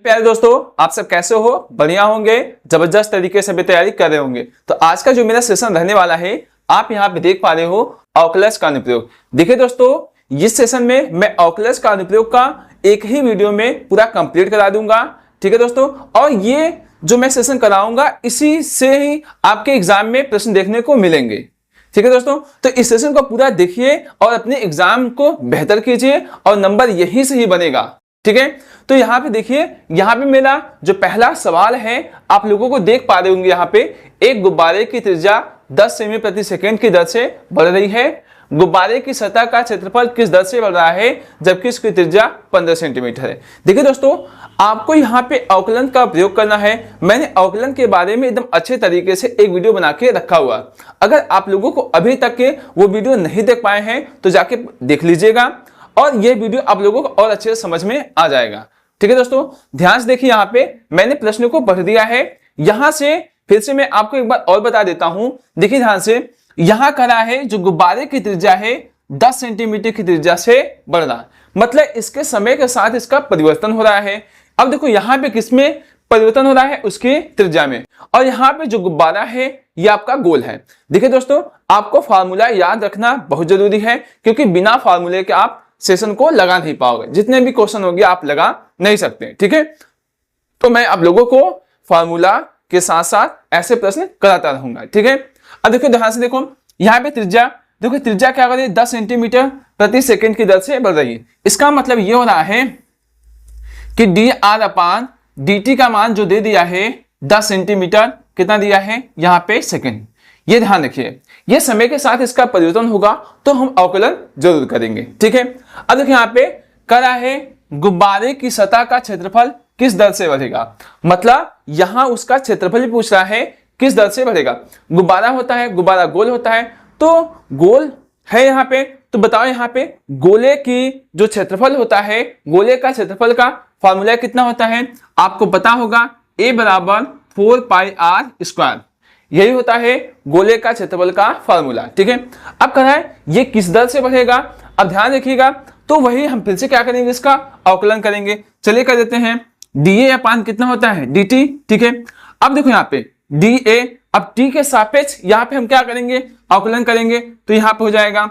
प्यारे दोस्तों, आप सब कैसे हो? बढ़िया होंगे, जबरदस्त तरीके से भी तैयारी कर रहे होंगे। तो आज का जो मेरा सेशन रहने वाला है, आप यहाँ पे देख पा रहे हो ऑकुलस का अनुप्रयोग। देखिए दोस्तों, इस सेशन में मैं ऑकुलस का अनुप्रयोग का एक ही वीडियो में पूरा कंप्लीट करा दूंगा। ठीक है दोस्तों, और ये जो मैं सेशन कराऊंगा इसी से ही आपके एग्जाम में प्रश्न देखने को मिलेंगे। ठीक है दोस्तों, तो इस सेशन को पूरा देखिए और अपने एग्जाम को बेहतर कीजिए और नंबर यही से ही बनेगा। ठीक है, तो यहाँ पे देखिए, यहाँ पे मेरा जो पहला सवाल है आप लोगों को देख पा रहे होंगे। यहाँ पे एक गुब्बारे की त्रिज्या 10 सेमी प्रति सेकंड की दर से बढ़ रही है। गुब्बारे की सतह का क्षेत्रफल किस दर से बढ़ रहा है जबकि इसकी त्रिज्या 15 सेंटीमीटर है। देखिए दोस्तों, आपको यहाँ पे अवकलन का प्रयोग करना है। मैंने अवकलन के बारे में एकदम अच्छे तरीके से एक वीडियो बना के रखा हुआ। अगर आप लोगों को अभी तक के वो वीडियो नहीं देख पाए हैं तो जाके देख लीजिएगा और ये वीडियो आप लोगों को और अच्छे से समझ में आ जाएगा। ठीक है दोस्तों, ध्यान से देखिए, यहाँ पे मैंने प्रश्न को पढ़ दिया है। यहां से फिर से मैं आपको एक बार और बता देता हूं। देखिए ध्यान से, यहां कह रहा है जो गुब्बारे की त्रिज्या है 10 सेंटीमीटर की त्रिज्या से बढ़ रहा, मतलब इसके समय के साथ इसका परिवर्तन हो रहा है। अब देखो यहाँ पे किसमें परिवर्तन हो रहा है, उसकी त्रिज्या में। और यहाँ पे जो गुब्बारा है ये आपका गोल है। देखिए दोस्तों, आपको फार्मूला याद रखना बहुत जरूरी है, क्योंकि बिना फार्मूले के आप सेशन को लगा नहीं पाओगे। जितने भी क्वेश्चन होंगे आप लगा नहीं सकते। ठीक है, तो मैं आप लोगों को फार्मूला के साथ साथ ऐसे प्रश्न कराता रहूंगा। ठीक है, अब देखो ध्यान से देखो, यहाँ पे त्रिज्या, देखो त्रिज्या क्या कर रही है, 10 सेंटीमीटर प्रति सेकंड की दर से बढ़ रही है। इसका मतलब ये हो रहा है कि D R upon D T का मान जो दे दिया है 10 सेंटीमीटर, कितना दिया है यहाँ पे सेकंड। ये ध्यान रखिए, ये समय के साथ इसका परिवर्तन होगा तो हम अवकलन जरूर करेंगे। ठीक है, अब देखिए यहाँ पे करा है गुब्बारे की सतह का क्षेत्रफल किस दर से बढ़ेगा, मतलब यहां उसका क्षेत्रफल भी पूछ रहा है किस दर से बढ़ेगा। गुब्बारा होता है, गुब्बारा गोल होता है, तो गोल है यहाँ पे, तो बताओ यहाँ पे गोले की जो क्षेत्रफल होता है, गोले का क्षेत्रफल का फॉर्मूला कितना होता है आपको पता होगा, a बराबर 4 पाई r स्क्वायर। यही होता है गोले का क्षेत्रफल का फॉर्मूला। ठीक है, अब कह रहा है ये किस दर से बढ़ेगा। अब ध्यान रखिएगा, तो वही हम फिर से क्या करेंगे, इसका अवकलन करेंगे। चलिए कर देते हैं, dA अपान कितना होता है dt। ठीक है, अब देखो यहाँ पे dA, अब t के सापेक्ष यहाँ पे हम क्या करेंगे, अवकलन करेंगे, तो यहाँ पे हो जाएगा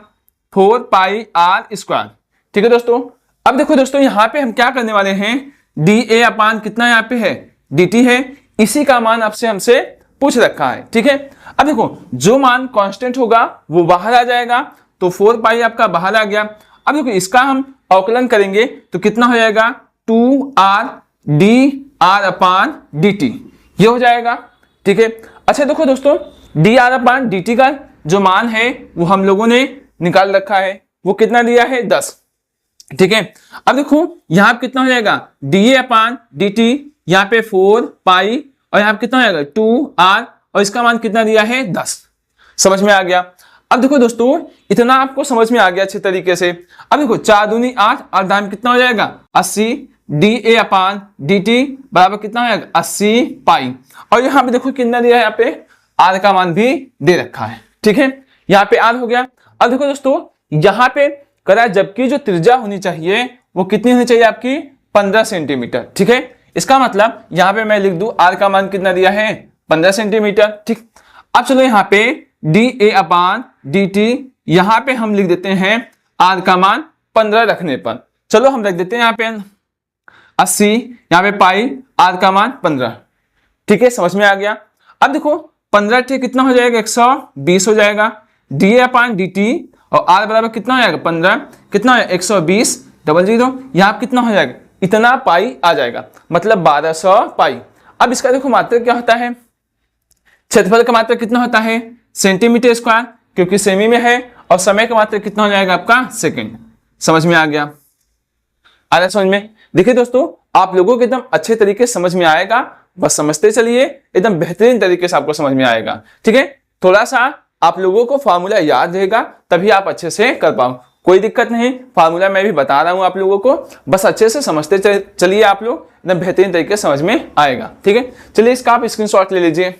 4 पाई r स्क्वायर। ठीक है दोस्तों, अब देखो दोस्तों, यहाँ पे हम क्या करने वाले हैं, dA अपान कितना यहाँ पे है dt है, इसी का मान आपसे हमसे पूछ रखा है। ठीक है, अब देखो जो मान कांस्टेंट होगा वो बाहर आ जाएगा, तो 4 पाई आपका बाहर आ गया। अब देखो इसका हम अवकलन करेंगे तो कितना हो जाएगा, 2r dr अपान dt, ये हो जाएगा। ठीक है, अच्छा देखो दोस्तों, dr अपान dt का जो मान है वो हम लोगों ने निकाल रखा है, वो कितना दिया है 10। ठीक है, अब देखो यहाँ पे कितना हो जाएगा, dA अपान dt, यहाँ पे 4 पाई और यहाँ पे कितना हो जाएगा 2r, और इसका मान कितना दिया है 10। समझ में आ गया। अब देखो दोस्तों, इतना आपको समझ में आ गया अच्छे तरीके से। अब देखो 4 दूनी 8 और दाम कितना हो जाएगा 80, dA अपान dt बराबर कितना हो जाएगा 80 पाई, और यहाँ पे देखो कितना दिया है, यहाँ पे r का मान भी दे रखा है। ठीक है, यहाँ पे r हो गया। अब देखो दोस्तों, यहाँ पे करा जबकि जो त्रिज्या होनी चाहिए वो कितनी होनी चाहिए आपकी 15 सेंटीमीटर। ठीक है, इसका मतलब यहाँ पे मैं लिख दूं r का मान कितना दिया है 15 सेंटीमीटर। ठीक, अब चलो यहाँ पे dA अपान dt, यहाँ पे हम लिख देते हैं r का मान 15 रखने पर, चलो हम रख देते हैं यहाँ पे 80, यहाँ पे पाई, r का मान 15। ठीक है, समझ में आ गया। अब देखो 15 ठीक कितना हो जाएगा 120 हो जाएगा, dA अपान dt और r बराबर कितना हो जाएगा 15, कितना है 120 00, यहाँ कितना हो जाएगा, इतना पाई आ जाएगा, मतलब 1200 पाई। अब इसका देखो मात्रक क्या होता है, क्षेत्रफल का मात्रक कितना होता है सेंटीमीटर स्क्वायर, क्योंकि सेमी में है, और समय का मात्रक कितना हो जाएगा आपका सेकंड। समझ में आ गया, आ रहा समझ में। देखिए दोस्तों, आप लोगों को एकदम अच्छे तरीके से समझ में आएगा, बस समझते चलिए, एकदम बेहतरीन तरीके से आपको समझ में आएगा। ठीक है, थोड़ा सा आप लोगों को फार्मूला याद रहेगा तभी आप अच्छे से कर पाओ, कोई दिक्कत नहीं, फार्मूला मैं भी बता रहा हूं आप लोगों को, बस अच्छे से समझते चलिए, आप लोग एकदम बेहतरीन तरीके से समझ में आएगा। ठीक है, चलिए इसका आप स्क्रीनशॉट ले लीजिए,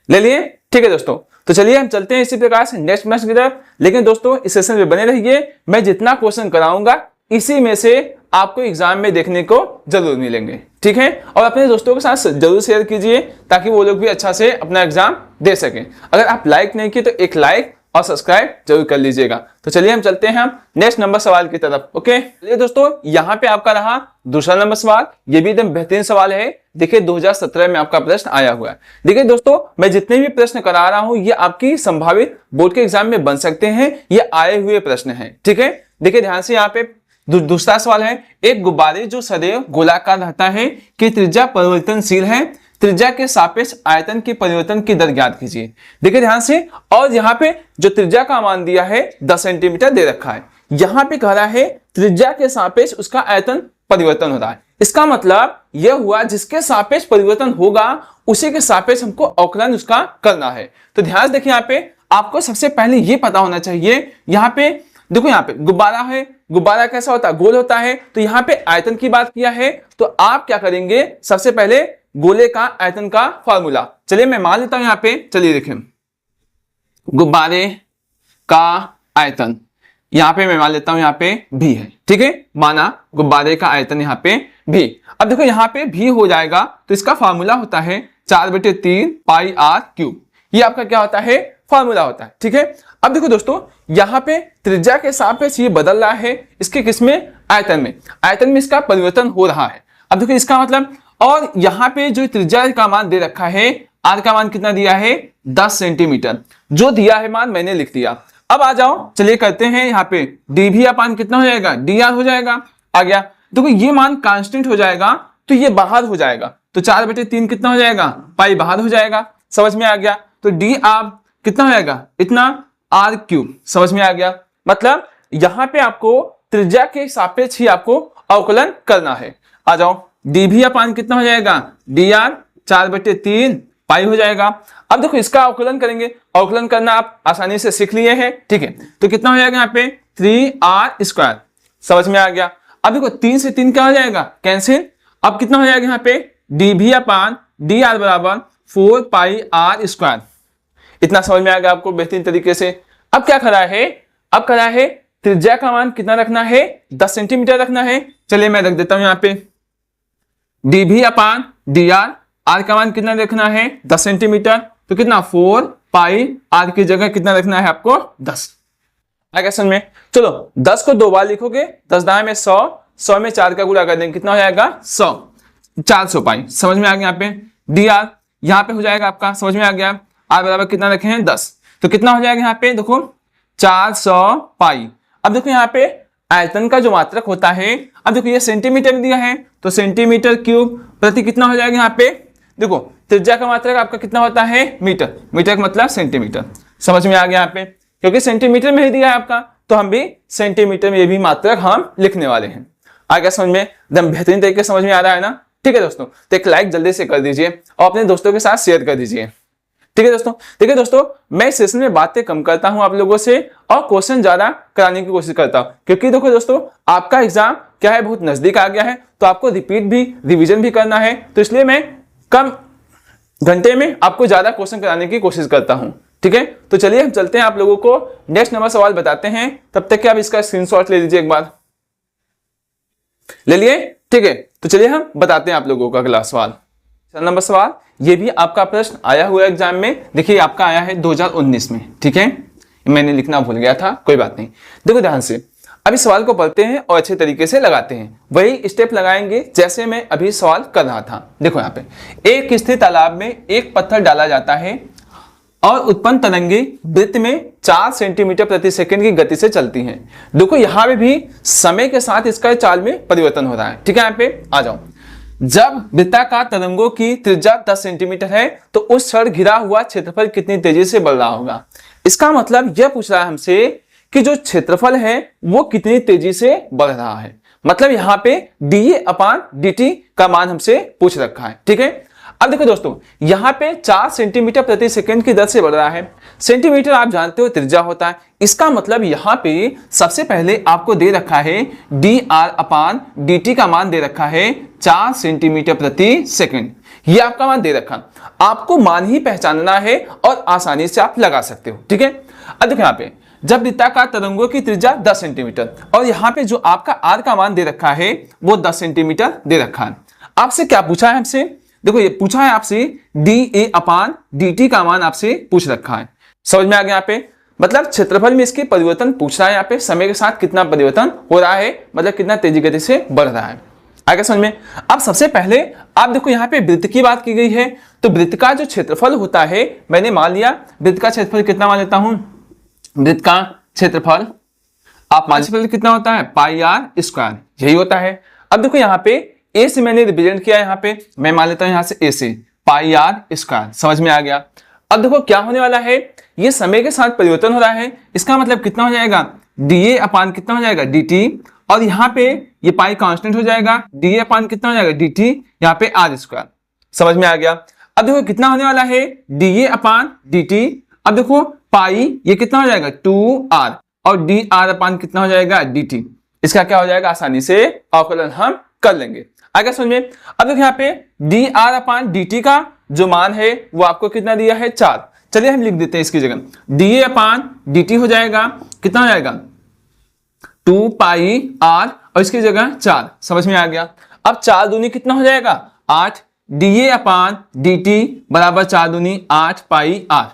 ले लिए। ठीक है दोस्तों, तो चलिए हम चलते हैं इसी प्रकार से नेक्स्ट प्रश्न की तरफ। लेकिन दोस्तों इस सेशन में बने रहिए, मैं जितना क्वेश्चन कराऊंगा इसी में से आपको एग्जाम में देखने को जरूर मिलेंगे, ठीक है। और अपने दोस्तों के साथ जरूर शेयर कीजिए ताकि वो लोग भी अच्छा से अपना एग्जाम दे सकें। अगर आप लाइक नहीं किए तो एक लाइक और सब्सक्राइब जरूर कर लीजिएगा। तो चलिए हम चलते हैं नेक्स्ट नंबर सवाल की तरफ। ओके, चलिए दोस्तों, यहाँ पे आपका रहा दूसरा नंबर सवाल। ये भी एकदम बेहतरीन सवाल है। देखिए 2017 में आपका प्रश्न आया हुआ है। देखिए दोस्तों, मैं जितने भी प्रश्न करा रहा हूं ये आपकी संभावित बोर्ड के एग्जाम में बन सकते हैं, ये आए हुए प्रश्न हैं, ठीक है। देखिए ध्यान से, यहाँ पे दूसरा सवाल है, एक गुब्बारे जो सदैव गोलाकार रहता है कि त्रिज्या परिवर्तनशील है, त्रिज्या के सापेक्ष आयतन के परिवर्तन की दर ज्ञात कीजिए। देखिए ध्यान से, और यहाँ पे जो त्रिज्या का मान दिया है 10 सेंटीमीटर दे रखा है। यहाँ पे कह रहा है त्रिज्या के सापेक्ष उसका आयतन परिवर्तन हो रहा है। इसका मतलब यह हुआ जिसके सापेक्ष परिवर्तन होगा उसी के सापेक्ष हमको अवकलन उसका करना है। तो ध्यान से देखिए, यहाँ पे आपको सबसे पहले ये पता होना चाहिए। यहाँ पे देखो, यहाँ पे गुब्बारा है, गुब्बारा कैसा होता है, गोल होता है। तो यहाँ पे आयतन की बात किया है, तो आप क्या करेंगे, सबसे पहले गोले का आयतन का फॉर्मूला। चलिए मैं मान लेता हूं यहाँ पे, चलिए देखें, गुब्बारे का आयतन यहाँ पे मैं मान लेता हूं यहाँ पे भी है, ठीक है। माना गुब्बारे का आयतन यहाँ पे भी। अब देखो यहाँ पे भी हो जाएगा तो इसका फॉर्मूला होता है 4/3 पाई r क्यूब। ये आपका क्या होता है, फॉर्मूला होता है, ठीक है। अब देखो दोस्तों, यहाँ पे त्रिज्या के सापेक्ष ये बदल रहा है, इसके किसमें, आयतन में। आयतन में इसका परिवर्तन हो रहा है। अब देखो इसका मतलब, और यहाँ पे जो त्रिज्या का मान दे रखा है, r का मान कितना दिया है, 10 सेंटीमीटर। जो दिया है मान मैंने लिख दिया। अब आ जाओ, चलिए करते हैं, यहाँ पे dv अपान कितना हो जाएगा, dr हो जाएगा। आ गया, देखो ये मान कांस्टेंट हो जाएगा तो ये बाहर हो जाएगा, तो 4/3 कितना हो जाएगा, पाई बाहर हो जाएगा। समझ में आ गया। तो dr कितना हो जाएगा, इतना r क्यूब। समझ में आ गया। मतलब यहाँ पे आपको त्रिज्या के सापेक्ष ही आपको अवकलन करना है। आ जाओ, dv अपान कितना हो जाएगा, dr 4/3 पाई हो जाएगा। अब देखो इसका अवकलन करेंगे, अवकलन करना आप आसानी से सीख लिए हैं, ठीक है। तो कितना हो जाएगा यहाँ पे 3r²। समझ में आ गया। अब देखो 3 से 3 क्या हो जाएगा, कैंसिल। अब कितना हो जाएगा यहाँ पे dv अपान dr बराबर 4 पाई r²। इतना समझ में आ गया आपको बेहतरीन तरीके से। अब क्या करा है, अब करा है त्रिज्या का मान कितना रखना है, 10 सेंटीमीटर रखना है। चलिए मैं रख देता हूं यहाँ पे dv अपान dr, r का मान कितना रखना है, 10 सेंटीमीटर। तो कितना 4 पाई r की जगह कितना रखना है आपको, 10। आ गया समझ में। चलो 10 को 2 बार लिखोगे, 10 दाएं में 100, 100 में 4 का गुणा कर देंगे, कितना हो जाएगा 100, 400 पाई। समझ में आ गया। यहाँ पे dr यहाँ पे हो जाएगा आपका, समझ में आ गया। r बराबर कितना रखे हैं, 10। तो कितना हो जाएगा यहाँ पे, देखो 400 पाई। अब देखो यहाँ पे आयतन का जो मात्रक होता है, अब देखो ये सेंटीमीटर में दिया है, तो सेंटीमीटर क्यूब प्रति कितना हो जाएगा यहाँ पे, देखो त्रिज्या का मात्रक आपका कितना होता है, मीटर। मीटर का मतलब सेंटीमीटर। समझ में आ गया यहाँ पे, क्योंकि सेंटीमीटर में ही दिया है आपका, तो हम भी सेंटीमीटर में भी मात्रक हम लिखने वाले हैं। आ गया समझ में, एकदम बेहतरीन तरीके समझ में आ रहा है ना। ठीक है दोस्तों, तो एक लाइक जल्दी से कर दीजिए और अपने दोस्तों के साथ शेयर कर दीजिए। ठीक है दोस्तों। देखिए दोस्तों, मैं इस सेशन में बातें कम करता हूं आप लोगों से और क्वेश्चन ज्यादा कराने की कोशिश करता हूं, क्योंकि देखो दोस्तों आपका एग्जाम क्या है, बहुत नजदीक आ गया है, तो आपको रिपीट भी रिवीजन भी करना है। तो इसलिए मैं कम घंटे में आपको ज्यादा क्वेश्चन कराने की कोशिश करता हूं। ठीक है, तो चलिए हम चलते हैं, आप लोगों को नेक्स्ट नंबर सवाल बताते हैं। तब तक कि आप इसका स्क्रीनशॉट ले लीजिए, एक बार ले लिए। ठीक है, तो चलिए हम बताते हैं आप लोगों को अगला सवाल। नंबर सवाल, ये भी आपका प्रश्न आया हुआ एग्जाम में। देखिए आपका आया है 2019 में। ठीक है, मैंने लिखना भूल गया था, कोई बात नहीं। देखो ध्यान से, अभी सवाल को पढ़ते हैं और अच्छे तरीके से लगाते हैं। वही स्टेप लगाएंगे जैसे मैं अभी सवाल कर रहा था। देखो यहाँ पे एक स्थिर तालाब में एक पत्थर डाला जाता है और उत्पन्न तरंगे वृत्त में 4 सेंटीमीटर प्रति सेकंड की गति से चलती हैं। देखो यहाँ पे भी समय के साथ इसका चाल में परिवर्तन हो रहा है। ठीक है, यहाँ पे आ जाओ। जब वृत्ताकार तरंगों की त्रिज्या 10 सेंटीमीटर है तो उस क्षण घिरा हुआ क्षेत्रफल कितनी तेजी से बढ़ रहा होगा। इसका मतलब यह पूछ रहा है हमसे कि जो क्षेत्रफल है वो कितनी तेजी से बढ़ रहा है। मतलब यहाँ पे dA/dt का मान हमसे पूछ रखा है। ठीक है, अब देखो दोस्तों, यहाँ पे 4 सेंटीमीटर प्रति सेकंड की दर से बढ़ रहा है। सेंटीमीटर आप जानते हो त्रिज्या होता है। इसका मतलब यहाँ पे सबसे पहले आपको दे रखा है dr/dt का मान दे रखा है 4 सेंटीमीटर प्रति सेकंड। ये आपका मान दे रखा, आपको मान ही पहचानना है और आसानी से आप लगा सकते हो। ठीक है, अब देखो यहाँ पे जब वृत्ताकार तरंगों की त्रिज्या 10 सेंटीमीटर और यहाँ पे जो आपका आर का मान दे रखा है वो 10 सेंटीमीटर दे रखा है। आपसे क्या पूछा है? आपसे देखो ये पूछा है आपसे dA/dt का मान आपसे पूछ रखा है। समझ में आ गया? यहाँ पे मतलब क्षेत्रफल में इसके परिवर्तन पूछ रहा है, यहाँ पे समय के साथ कितना परिवर्तन हो रहा है, मतलब कितना तेजी गति से बढ़ रहा है। आगे समझ में। अब सबसे पहले आप देखो यहाँ पे वृत्त की बात की गई है, तो वृत्त का जो क्षेत्रफल होता है, मैंने मान लिया वृत्त का क्षेत्रफल कितना मान लेता हूं, वृत्त का क्षेत्रफल आप मान लीजिए कितना होता है πr², यही होता है। अब देखो यहाँ पे a से मैंने रिप्रेजेंट किया, यहाँ पे मैं मान लेता हूं यहाँ से a से πr², समझ में आ गया। अब देखो क्या होने वाला है, ये समय के साथ परिवर्तन हो रहा है, इसका मतलब कितना हो जाएगा dA/ कितना हो जाएगा dt, और यहाँ पे ये पाई कांस्टेंट हो जाएगा, dA/ कितना हो जाएगा dt, यहाँ पे r², समझ में आ गया। अब देखो कितना होने वाला है dA/dt, अब देखो पाई ये कितना हो जाएगा 2r और dr/ कितना हो जाएगा dt, इसका क्या हो जाएगा, आसानी से अवकलन हम कर लेंगे। आगे समझ में। अब देखो यहाँ पे dr/dt का जो मान है वो आपको कितना दिया है 4, चलिए हम लिख देते हैं इसकी जगह dA/dt हो जाएगा, कितना हो जाएगा 2πr और इसकी जगह 4, समझ में आ गया। अब 4 दूनी कितना हो जाएगा 8, dA/dt बराबर 4 दूनी 8πr,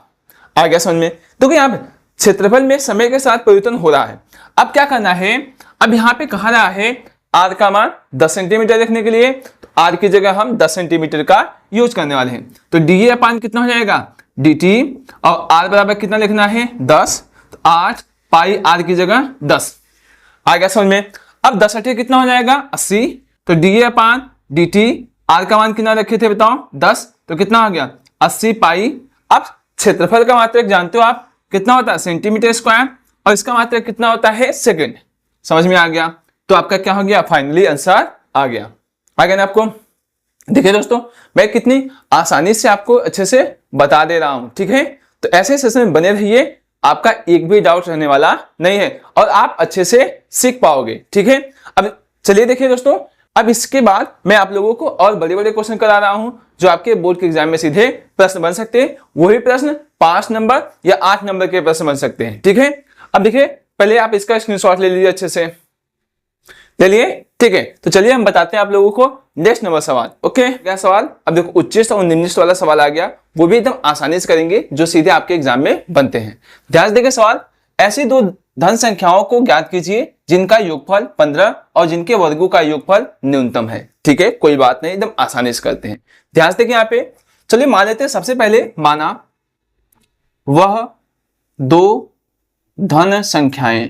आ गया समझ में। तो यहाँ पे क्षेत्रफल में समय के साथ परिवर्तन हो रहा है। अब क्या करना है, अब यहाँ पे कहा रहा है r का मान 10 सेंटीमीटर रखने के लिए, तो r की जगह हम 10 सेंटीमीटर का यूज करने वाले हैं। तो dA/ कितना हो जाएगा dt और r बराबर कितना लिखना है 10, तो 8πr की जगह 10, आ गया समझ में। अब 10 8 कितना हो जाएगा 80, तो dA/dt r का मान कितना रखे थे बताओ 10, तो कितना हो गया 80π। अब क्षेत्रफल का मात्रक जानते हो आप कितना होता है सेंटीमीटर स्क्वायर, और इसका मात्रक कितना होता है सेकंड, समझ में आ गया। तो आपका क्या हो गया फाइनली आंसर आ गया ना आपको। देखिए दोस्तों मैं कितनी आसानी से आपको अच्छे से बता दे रहा हूं, ठीक है। तो ऐसे सेशन में बने रहिए, आपका एक भी डाउट रहने वाला नहीं है और आप अच्छे से सीख पाओगे, ठीक है। अब चलिए देखिए दोस्तों, अब इसके बाद मैं आप लोगों को और बड़े बड़े क्वेश्चन करा रहा हूं जो आपके बोर्ड के एग्जाम में सीधे प्रश्न बन सकते हैं। वही प्रश्न 5 नंबर या 8 नंबर के प्रश्न बन सकते हैं, ठीक है। अब देखिए पहले आप इसका स्क्रीनशॉट ले लीजिए, अच्छे से ले लिए, ठीक है। तो चलिए हम बताते हैं आप लोगों को नेक्स्ट नंबर सवाल। ओके, क्या सवाल, अब देखो उच्चिष्ट और निम्निष्ट वाला सवाल आ गया, वो भी एकदम आसानी से करेंगे जो सीधे आपके एग्जाम में बनते हैं। ध्यान से देखिए सवाल, ऐसी दो धन संख्याओं को ज्ञात कीजिए जिनका योगफल 15 और जिनके वर्गों का योगफल न्यूनतम है, ठीक है। कोई बात नहीं, एकदम आसानी से करते हैं। ध्यान से देखिए यहाँ पे, चलिए मान लेते हैं सबसे पहले, माना वह दो धन संख्याएं,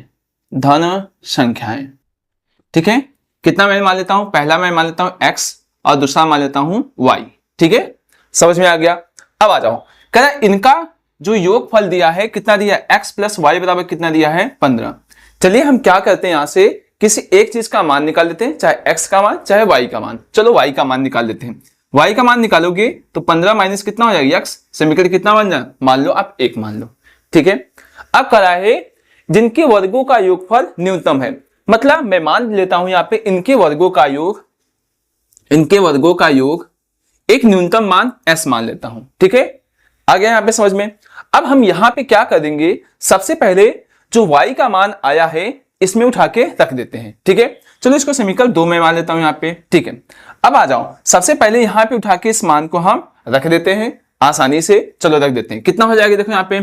ठीक है। कितना मैं मान लेता हूं, पहला मैं मान लेता हूं x और दूसरा मान लेता हूं y, ठीक है। समझ में आ गया। अब आ जाओ, कह रहा इनका जो योगफल दिया है कितना दिया है, x + y बराबर कितना दिया है 15। चलिए हम क्या करते हैं, यहां से किसी एक चीज का मान निकाल लेते हैं, चाहे x का मान चाहे y का मान। चलो y का मान निकाल लेते हैं। y का मान निकालोगे तो 15 माइनस कितना हो जाएगा x, समीकरण कितना बन जाए, मान लो आप 1 मान लो, ठीक है। अब कह रहा है जिनके वर्गों का योगफल न्यूनतम है, मतलब मैं मान लेता हूं यहाँ पे इनके वर्गों का योग एक न्यूनतम मान s मान लेता हूं, ठीक है। आ गया यहाँ पे समझ में। अब हम यहाँ पे क्या करेंगे, सबसे पहले जो y का मान आया है इसमें उठा के रख देते हैं, ठीक है। चलो इसको समीकरण 2 में मान लेता हूं यहाँ पे, ठीक है। अब आ जाओ, सबसे पहले यहाँ पे उठा के इस मान को हम रख देते हैं आसानी से। चलो रख देते हैं, कितना हो जाएगा देखो यहाँ पे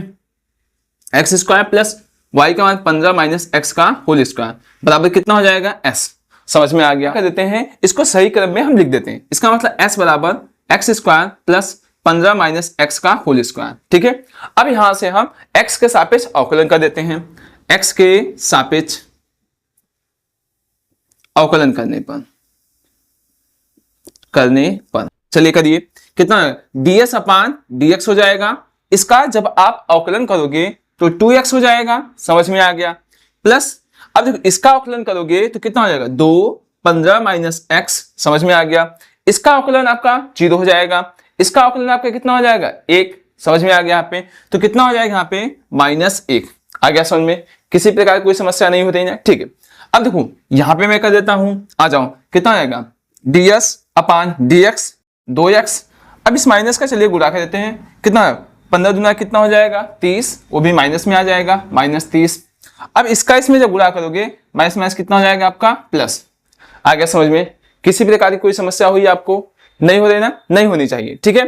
x² प्लस y का मान 15 माइनस x का होल स्क्वायर बराबर कितना हो जाएगा s। समझ में आ गया। कर देते हैं इसको सही क्रम में हम लिख देते हैं। इसका मतलब s बराबर x² प्लस 15 माइनस x का होल स्क्वायर, ठीक है। अब यहां से हम x के सापेक्ष अवकलन कर देते हैं। x के सापेक्ष अवकलन करने पर चलिए करिए, कितना ds/dx हो जाएगा। इसका जब आप अवकलन करोगे तो 2x हो जाएगा, समझ में आ गया। प्लस अब देखो इसका अवकलन करोगे तो कितना हो जाएगा 2 15 माइनस x, समझ में आ गया। इसका अवकलन आपका 0 हो जाएगा, इसका अवकलन आपका कितना हो जाएगा 1, समझ में आ गया। यहाँ पे तो कितना हो जाएगा यहाँ पे -1, आ गया समझ में। किसी प्रकार कोई समस्या नहीं होती है, ठीक है। अब देखो यहाँ पे मैं कर देता हूं, आ जाओ, कितना हो जाएगा ds/dx 2x। अब इस माइनस का चलिए गुणा कर देते हैं, कितना 15 दूना कितना हो जाएगा 30, वो भी माइनस में आ जाएगा -30। अब इसका इसमें जब गुणा करोगे माइनस माइनस कितना हो जाएगा आपका प्लस। आ गया समझ में? किसी प्रकार की कोई समस्या हुई आपको? नहीं हो रही ना? नहीं होनी चाहिए, ठीक है।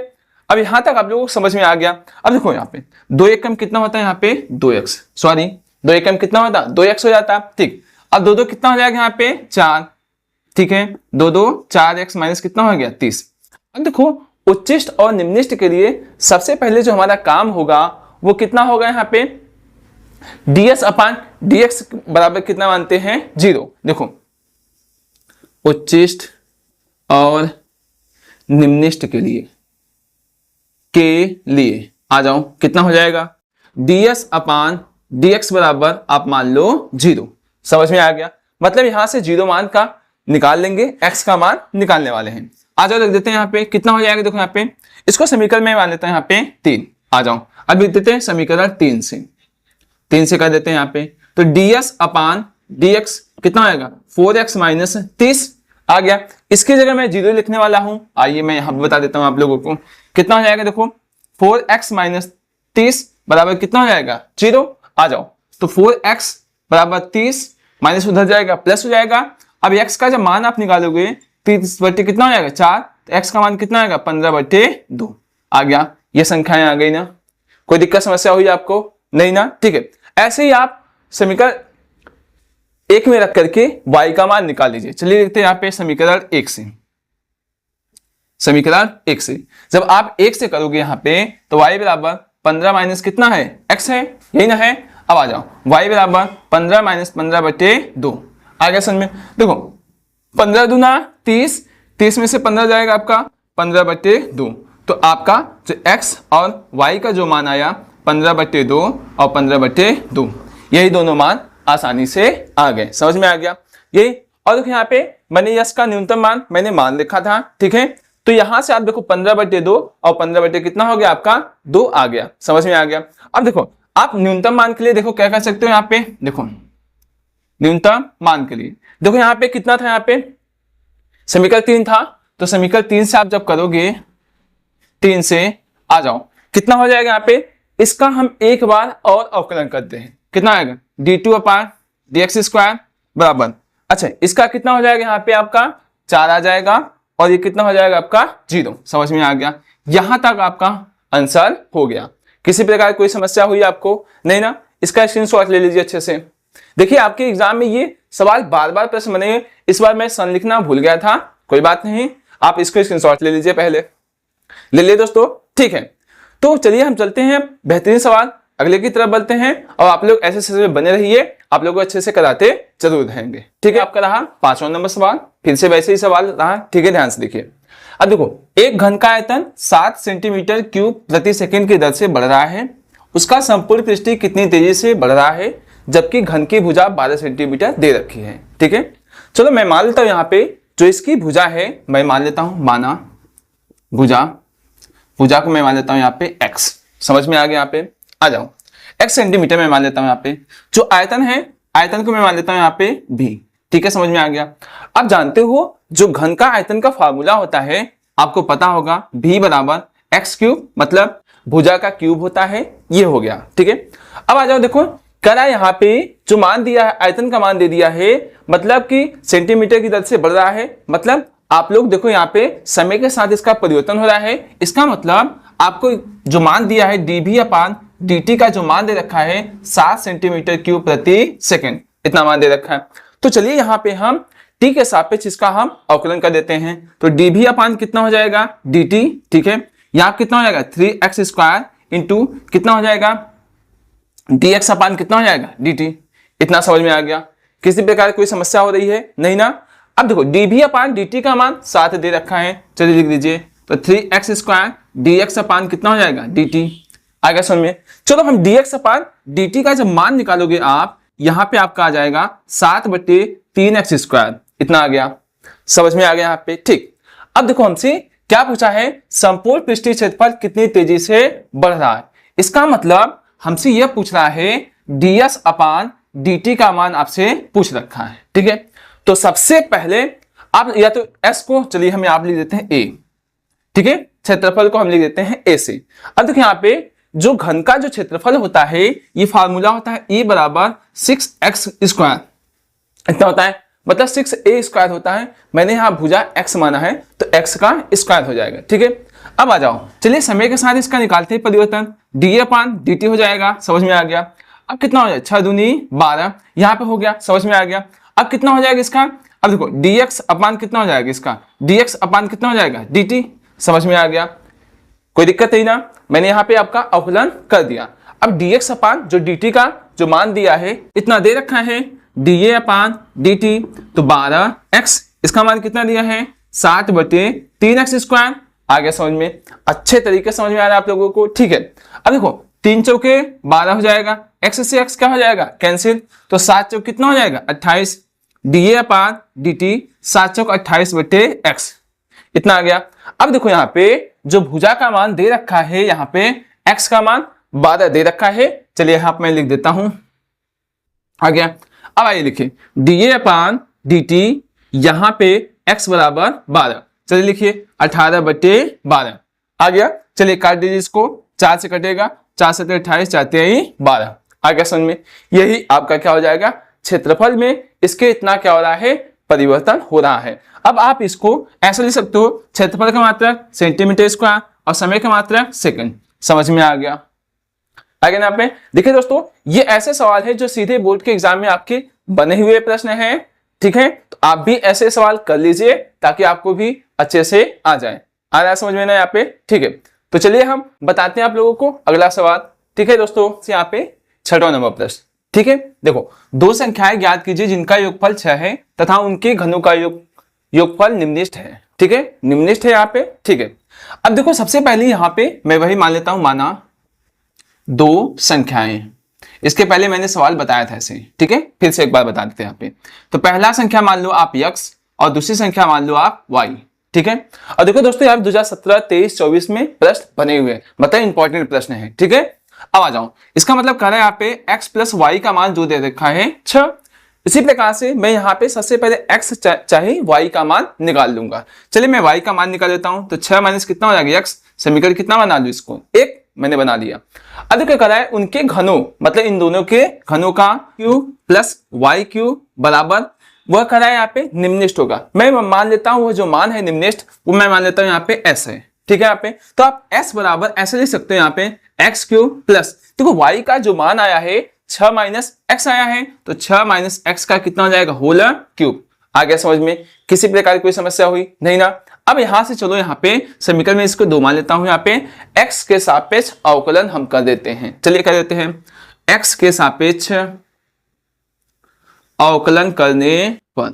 अब यहां तक आप लोगों को समझ में आ गया। अब देखो यहाँ पे 2 एकम कितना होता है, यहाँ पे 2x, सॉरी 2 एकम कितना होता है 2x हो जाता है, ठीक। अब 2 2 कितना हो जाएगा यहाँ पे 4, ठीक है। 2 2 4x माइनस कितना हो गया 30। अब देखो उच्चिष्ट और निम्निष्ट के लिए सबसे पहले जो हमारा काम होगा वो कितना होगा, यहाँ पे ds अपान dx बराबर कितना मानते हैं 0। देखो उच्चिष्ट और निम्निष्ट के लिए आ जाओ, कितना हो जाएगा ds अपान dx बराबर आप मान लो 0। समझ में आ गया? मतलब यहां से 0 मान का निकाल लेंगे, x का मान निकालने वाले हैं। आ जाओ लिख देते हैं यहाँ पे कितना हो जाएगा। देखो यहाँ पे इसको समीकरण में मान लेता है यहाँ पे 3। आ जाओ अब लिख देते हैं समीकरण 3 से कर देते हैं यहाँ पे। तो ds अपान dx कितना आएगा 4x माइनस 30 आ गया। इसकी जगह मैं 0 लिखने वाला हूं, आइए मैं यहाँ बता देता हूं आप लोगों को कितना हो जाएगा। देखो 4x माइनस 30 बराबर कितना हो जाएगा 0। आ जाओ तो 4x बराबर 30 माइनस उधर जाएगा प्लस हो जाएगा। अब x का जब मान आप निकालोगे 30 बटे कितना हो जाएगा 4, तो x का मान कितना आएगा 15/2 आ गया। ये संख्याएं आ गई ना? कोई दिक्कत समस्या हुई आपको? नहीं ना? ठीक है। ऐसे ही आप समीकरण 1 में रख करके y का मान निकाल लीजिए। चलिए लिखते हैं यहाँ पे समीकरण 1 से जब आप 1 से करोगे यहाँ पे तो y बराबर 15 माइनस कितना है x है, यही ना है। अब आ जाओ y बराबर 15 माइनस 15/2 आ गया समझ में? देखो 15 दूना 30, 30 में से 15 जाएगा आपका 15/2, तो आपका जो x और y का जो मान आया 15/2 और 15/2, यही दोनों मान आसानी से आ गए। समझ में आ गया यही? और देखो यहाँ पे मैंने यश का न्यूनतम मान मैंने मान लिखा था, ठीक है। तो यहां से आप देखो 15/2 और 15 कितना हो गया आपका 2 आ गया। समझ में आ गया? अब देखो आप न्यूनतम मान के लिए देखो क्या कर सकते हो। यहाँ पे देखो न्यूनतम मान के लिए देखो यहाँ पे कितना था, यहाँ पे समीकरण 3 था, तो समीकरण 3 से आप जब करोगे 3 से आ जाओ कितना हो जाएगा यहाँ पे। इसका हम एक बार और अवकलन करते हैं, कितना आएगा d2 अपान dx स्क्वायर बराबर, अच्छा इसका कितना हो जाएगा यहाँ पे आपका 4 आ जाएगा और ये कितना हो जाएगा आपका 0। समझ में आ गया? यहां तक आपका आंसर हो गया। किसी प्रकार कोई समस्या हुई आपको? नहीं ना? इसका स्क्रीनशॉट ले लीजिए अच्छे से। देखिए आपके एग्जाम में ये सवाल बार बार प्रश्न बने, इस बार मैं सन लिखना भूल गया था, कोई बात नहीं, आप इसको स्क्रीनशॉट ले लीजिए, पहले ले लिए दोस्तों, ठीक है। तो चलिए हम चलते हैं बेहतरीन सवाल अगले की तरफ बढ़ते हैं, और आप लोग ऐसे बने रहिए, आप लोग को अच्छे से कराते जरूर रहेंगे, ठीक है। आपका रहा 5वां नंबर सवाल, फिर से वैसे ही सवाल रहा, ठीक है, ध्यान से देखिए। अब देखो एक घन का आयतन 7 सेंटीमीटर क्यूब प्रति सेकंड की दर से बढ़ रहा है, उसका संपूर्ण पृष्ठ कितनी तेजी से बढ़ रहा है, जबकि घन की भुजा 12 सेंटीमीटर दे रखी है, ठीक है। चलो मैं मान लेता हूं यहाँ पे जो इसकी भुजा है मैं मान लेता हूं, माना भुजा को मैं मान लेता हूं यहाँ पे x, समझ में आ गया? यहाँ पे आ जाओ x सेंटीमीटर में मान लेता हूं यहाँ पे, जो आयतन है आयतन को मैं मान लेता हूं यहाँ पे b, ठीक है, समझ में आ गया। आप जानते हो जो घन का आयतन का फार्मूला होता है आपको पता होगा, b बराबर x क्यूब, मतलब भुजा का क्यूब होता है, ये हो गया, ठीक है। अब आ जाओ देखो करा यहाँ पे जो मान दिया है आयतन का मान दे दिया है, मतलब कि सेंटीमीटर की दर से बढ़ रहा है, मतलब आप लोग देखो यहाँ पे समय के साथ इसका परिवर्तन हो रहा है, इसका मतलब आपको जो मान दिया है dv अपान dt का जो मान दे रखा है 7 सेंटीमीटर क्यूब प्रति सेकंड, इतना मान दे रखा है। तो चलिए यहाँ पे हम t के सापेक्ष इसका हम अवकलन कर देते हैं, तो dv अपान कितना हो जाएगा dt, ठीक है। यहाँ कितना हो जाएगा 3x स्क्वायर इंटू कितना हो जाएगा dx अपान कितना हो जाएगा dt, इतना समझ में आ गया? किसी प्रकार कोई समस्या हो रही है? नहीं ना? अब देखो dv अपान dt का मान 7 दे रखा है, चलिए लिख दीजिए, तो 3x स्क्वायर dx अपान कितना हो जाएगा dt, आ गया समझ में? चलो हम dx अपान dt का जब मान निकालोगे आप, यहाँ पे आपका आ जाएगा 7/3x स्क्वायर, इतना आ गया, समझ में आ गया यहाँ पे, ठीक। अब देखो हमसे क्या पूछा है, संपूर्ण पृष्ठीय क्षेत्रफल कितनी तेजी से बढ़ रहा है, इसका मतलब हमसे यह पूछ रहा है ds अपान dt का मान आपसे पूछ रखा है, ठीक है। तो सबसे पहले आप या तो s को चलिए हम आप लिख देते हैं a, ठीक है, क्षेत्रफल को हम लिख देते हैं a से। अब देखो यहाँ पे जो घन का जो क्षेत्रफल होता है ये फार्मूला होता है E बराबर 6x स्क्वायर, इतना होता है, मतलब 6a स्क्वायर होता है। मैंने यहाँ भुजा x माना है तो x का स्क्वायर हो जाएगा। ठीक है, अब आ जाओ, चलिए समय के साथ इसका निकालते हैं परिवर्तन, dA/dt हो जाएगा, समझ में आ गया। अब कितना हो जाएगा, 6 दूनी 12, यहाँ पे हो गया, समझ में आ गया। अब कितना हो जाएगा इसका, अब देखो dx/ कितना हो जाएगा इसका, dx/ कितना हो जाएगा dt, समझ में आ गया, कोई दिक्कत नहीं ना। मैंने यहाँ पे आपका अवकलन कर दिया। अब dx/ जो dt का जो मान दिया है इतना दे रखा है dA/dt, तो 12x, इसका मान कितना दिया है 60/3x स्क्वायर। आ गया समझ में, अच्छे तरीके से समझ में आ रहा है आप लोगों को। ठीक है, अब देखो 3 चौके 12 हो जाएगा, x से x क्या हो जाएगा कैंसिल, तो 7 चौक कितना हो जाएगा 28, dA/dt 7 चौक 28/x, इतना आ गया। अब देखो यहाँ पे जो भुजा का मान दे रखा है, यहाँ पे x का मान 12 दे रखा है। चलिए यहाँ पे मैं लिख देता हूं, आ गया। अब आइए लिखिए dA/dt, यहाँ पे x बराबर 12, चलिए लिखिए 18/12 आ गया। चलिए काट दीजिए इसको, 4 से कटेगा, 4 से 28, 4 3 12, आ गया समझ में। यही आपका क्या हो जाएगा, क्षेत्रफल में इसके इतना क्या हो रहा है, परिवर्तन हो रहा है। अब आप इसको ऐसा लिख सकते हो, क्षेत्रफल का मात्रक सेंटीमीटर स्क्वायर और समय का मात्रक सेकंड, समझ में आ गया। आगे ना पे देखिए दोस्तों, ये ऐसे सवाल है जो सीधे बोर्ड के एग्जाम में आपके बने हुए प्रश्न हैं। ठीक है, तो आप भी ऐसे सवाल कर लीजिए ताकि आपको भी अच्छे से आ जाए। आ रहा है समझ में ना यहाँ पे। ठीक है, तो चलिए हम बताते हैं आप लोगों को अगला सवाल। ठीक है दोस्तों, यहाँ पे 6वां नंबर प्रश्न। ठीक है, देखो 2 संख्याएं ज्ञात कीजिए जिनका योगफल 6 है तथा उनके घनों का योगफल निम्नलिखित है। ठीक है, निम्नलिखित है यहाँ पे। ठीक है, अब देखो सबसे पहले यहाँ पे मैं वही मान लेता हूं, माना 2 संख्याएं, इसके पहले मैंने सवाल बताया था ऐसे। ठीक है, फिर से एक बार बता देते हैं यहाँ पे। तो पहला संख्या मान लो आप x और दूसरी संख्या मान लो आप y। ठीक है, और देखो दोस्तों यार 2017, 23, 24 में प्रश्न बने हुए हैं, मतलब इंपॉर्टेंट प्रश्न है। ठीक है, अब आ जाओ, इसका मतलब कह रहा है यहाँ पे x प्लस y का मान जो दे रखा है 6। इसी प्रकार से मैं यहाँ पे सबसे पहले x चाहे y का मान निकाल लूंगा। चलिए मैं y का मान निकाल लेता हूं, तो 6 माइनस कितना हो जाएगा x, समीकरण कितना बना लू इसको, 1 मैंने बना लिया। अब देखो कह रहा है उनके घनों, मतलब इन दोनों के घनों का q प्लस वाई क्यू बराबर, वह कह रहा है यहाँ पे निम्नलिखित होगा। मैं मान लेता हूं वो जो मान है निम्नलिखित, वो मैं मान लेता हूं यहाँ पे s है। ठीक है, यहाँ पे तो आप s बराबर ऐसे लिख सकते हो यहाँ पे एक्स क्यूब प्लस, देखो y का जो मान आया है 6 माइनस एक्स आया है, तो 6 माइनस एक्स का कितना हो जाएगा, होल क्यूब। आ गया समझ में, किसी प्रकार की कोई समस्या हुई नहीं ना। अब यहां से चलो यहाँ पे समीकरण में इसको 2 मान लेता हूं, यहाँ पे x के सापेक्ष अवकलन हम कर देते हैं। चलिए कर देते हैं, x के सापेक्ष अवकलन करने पर।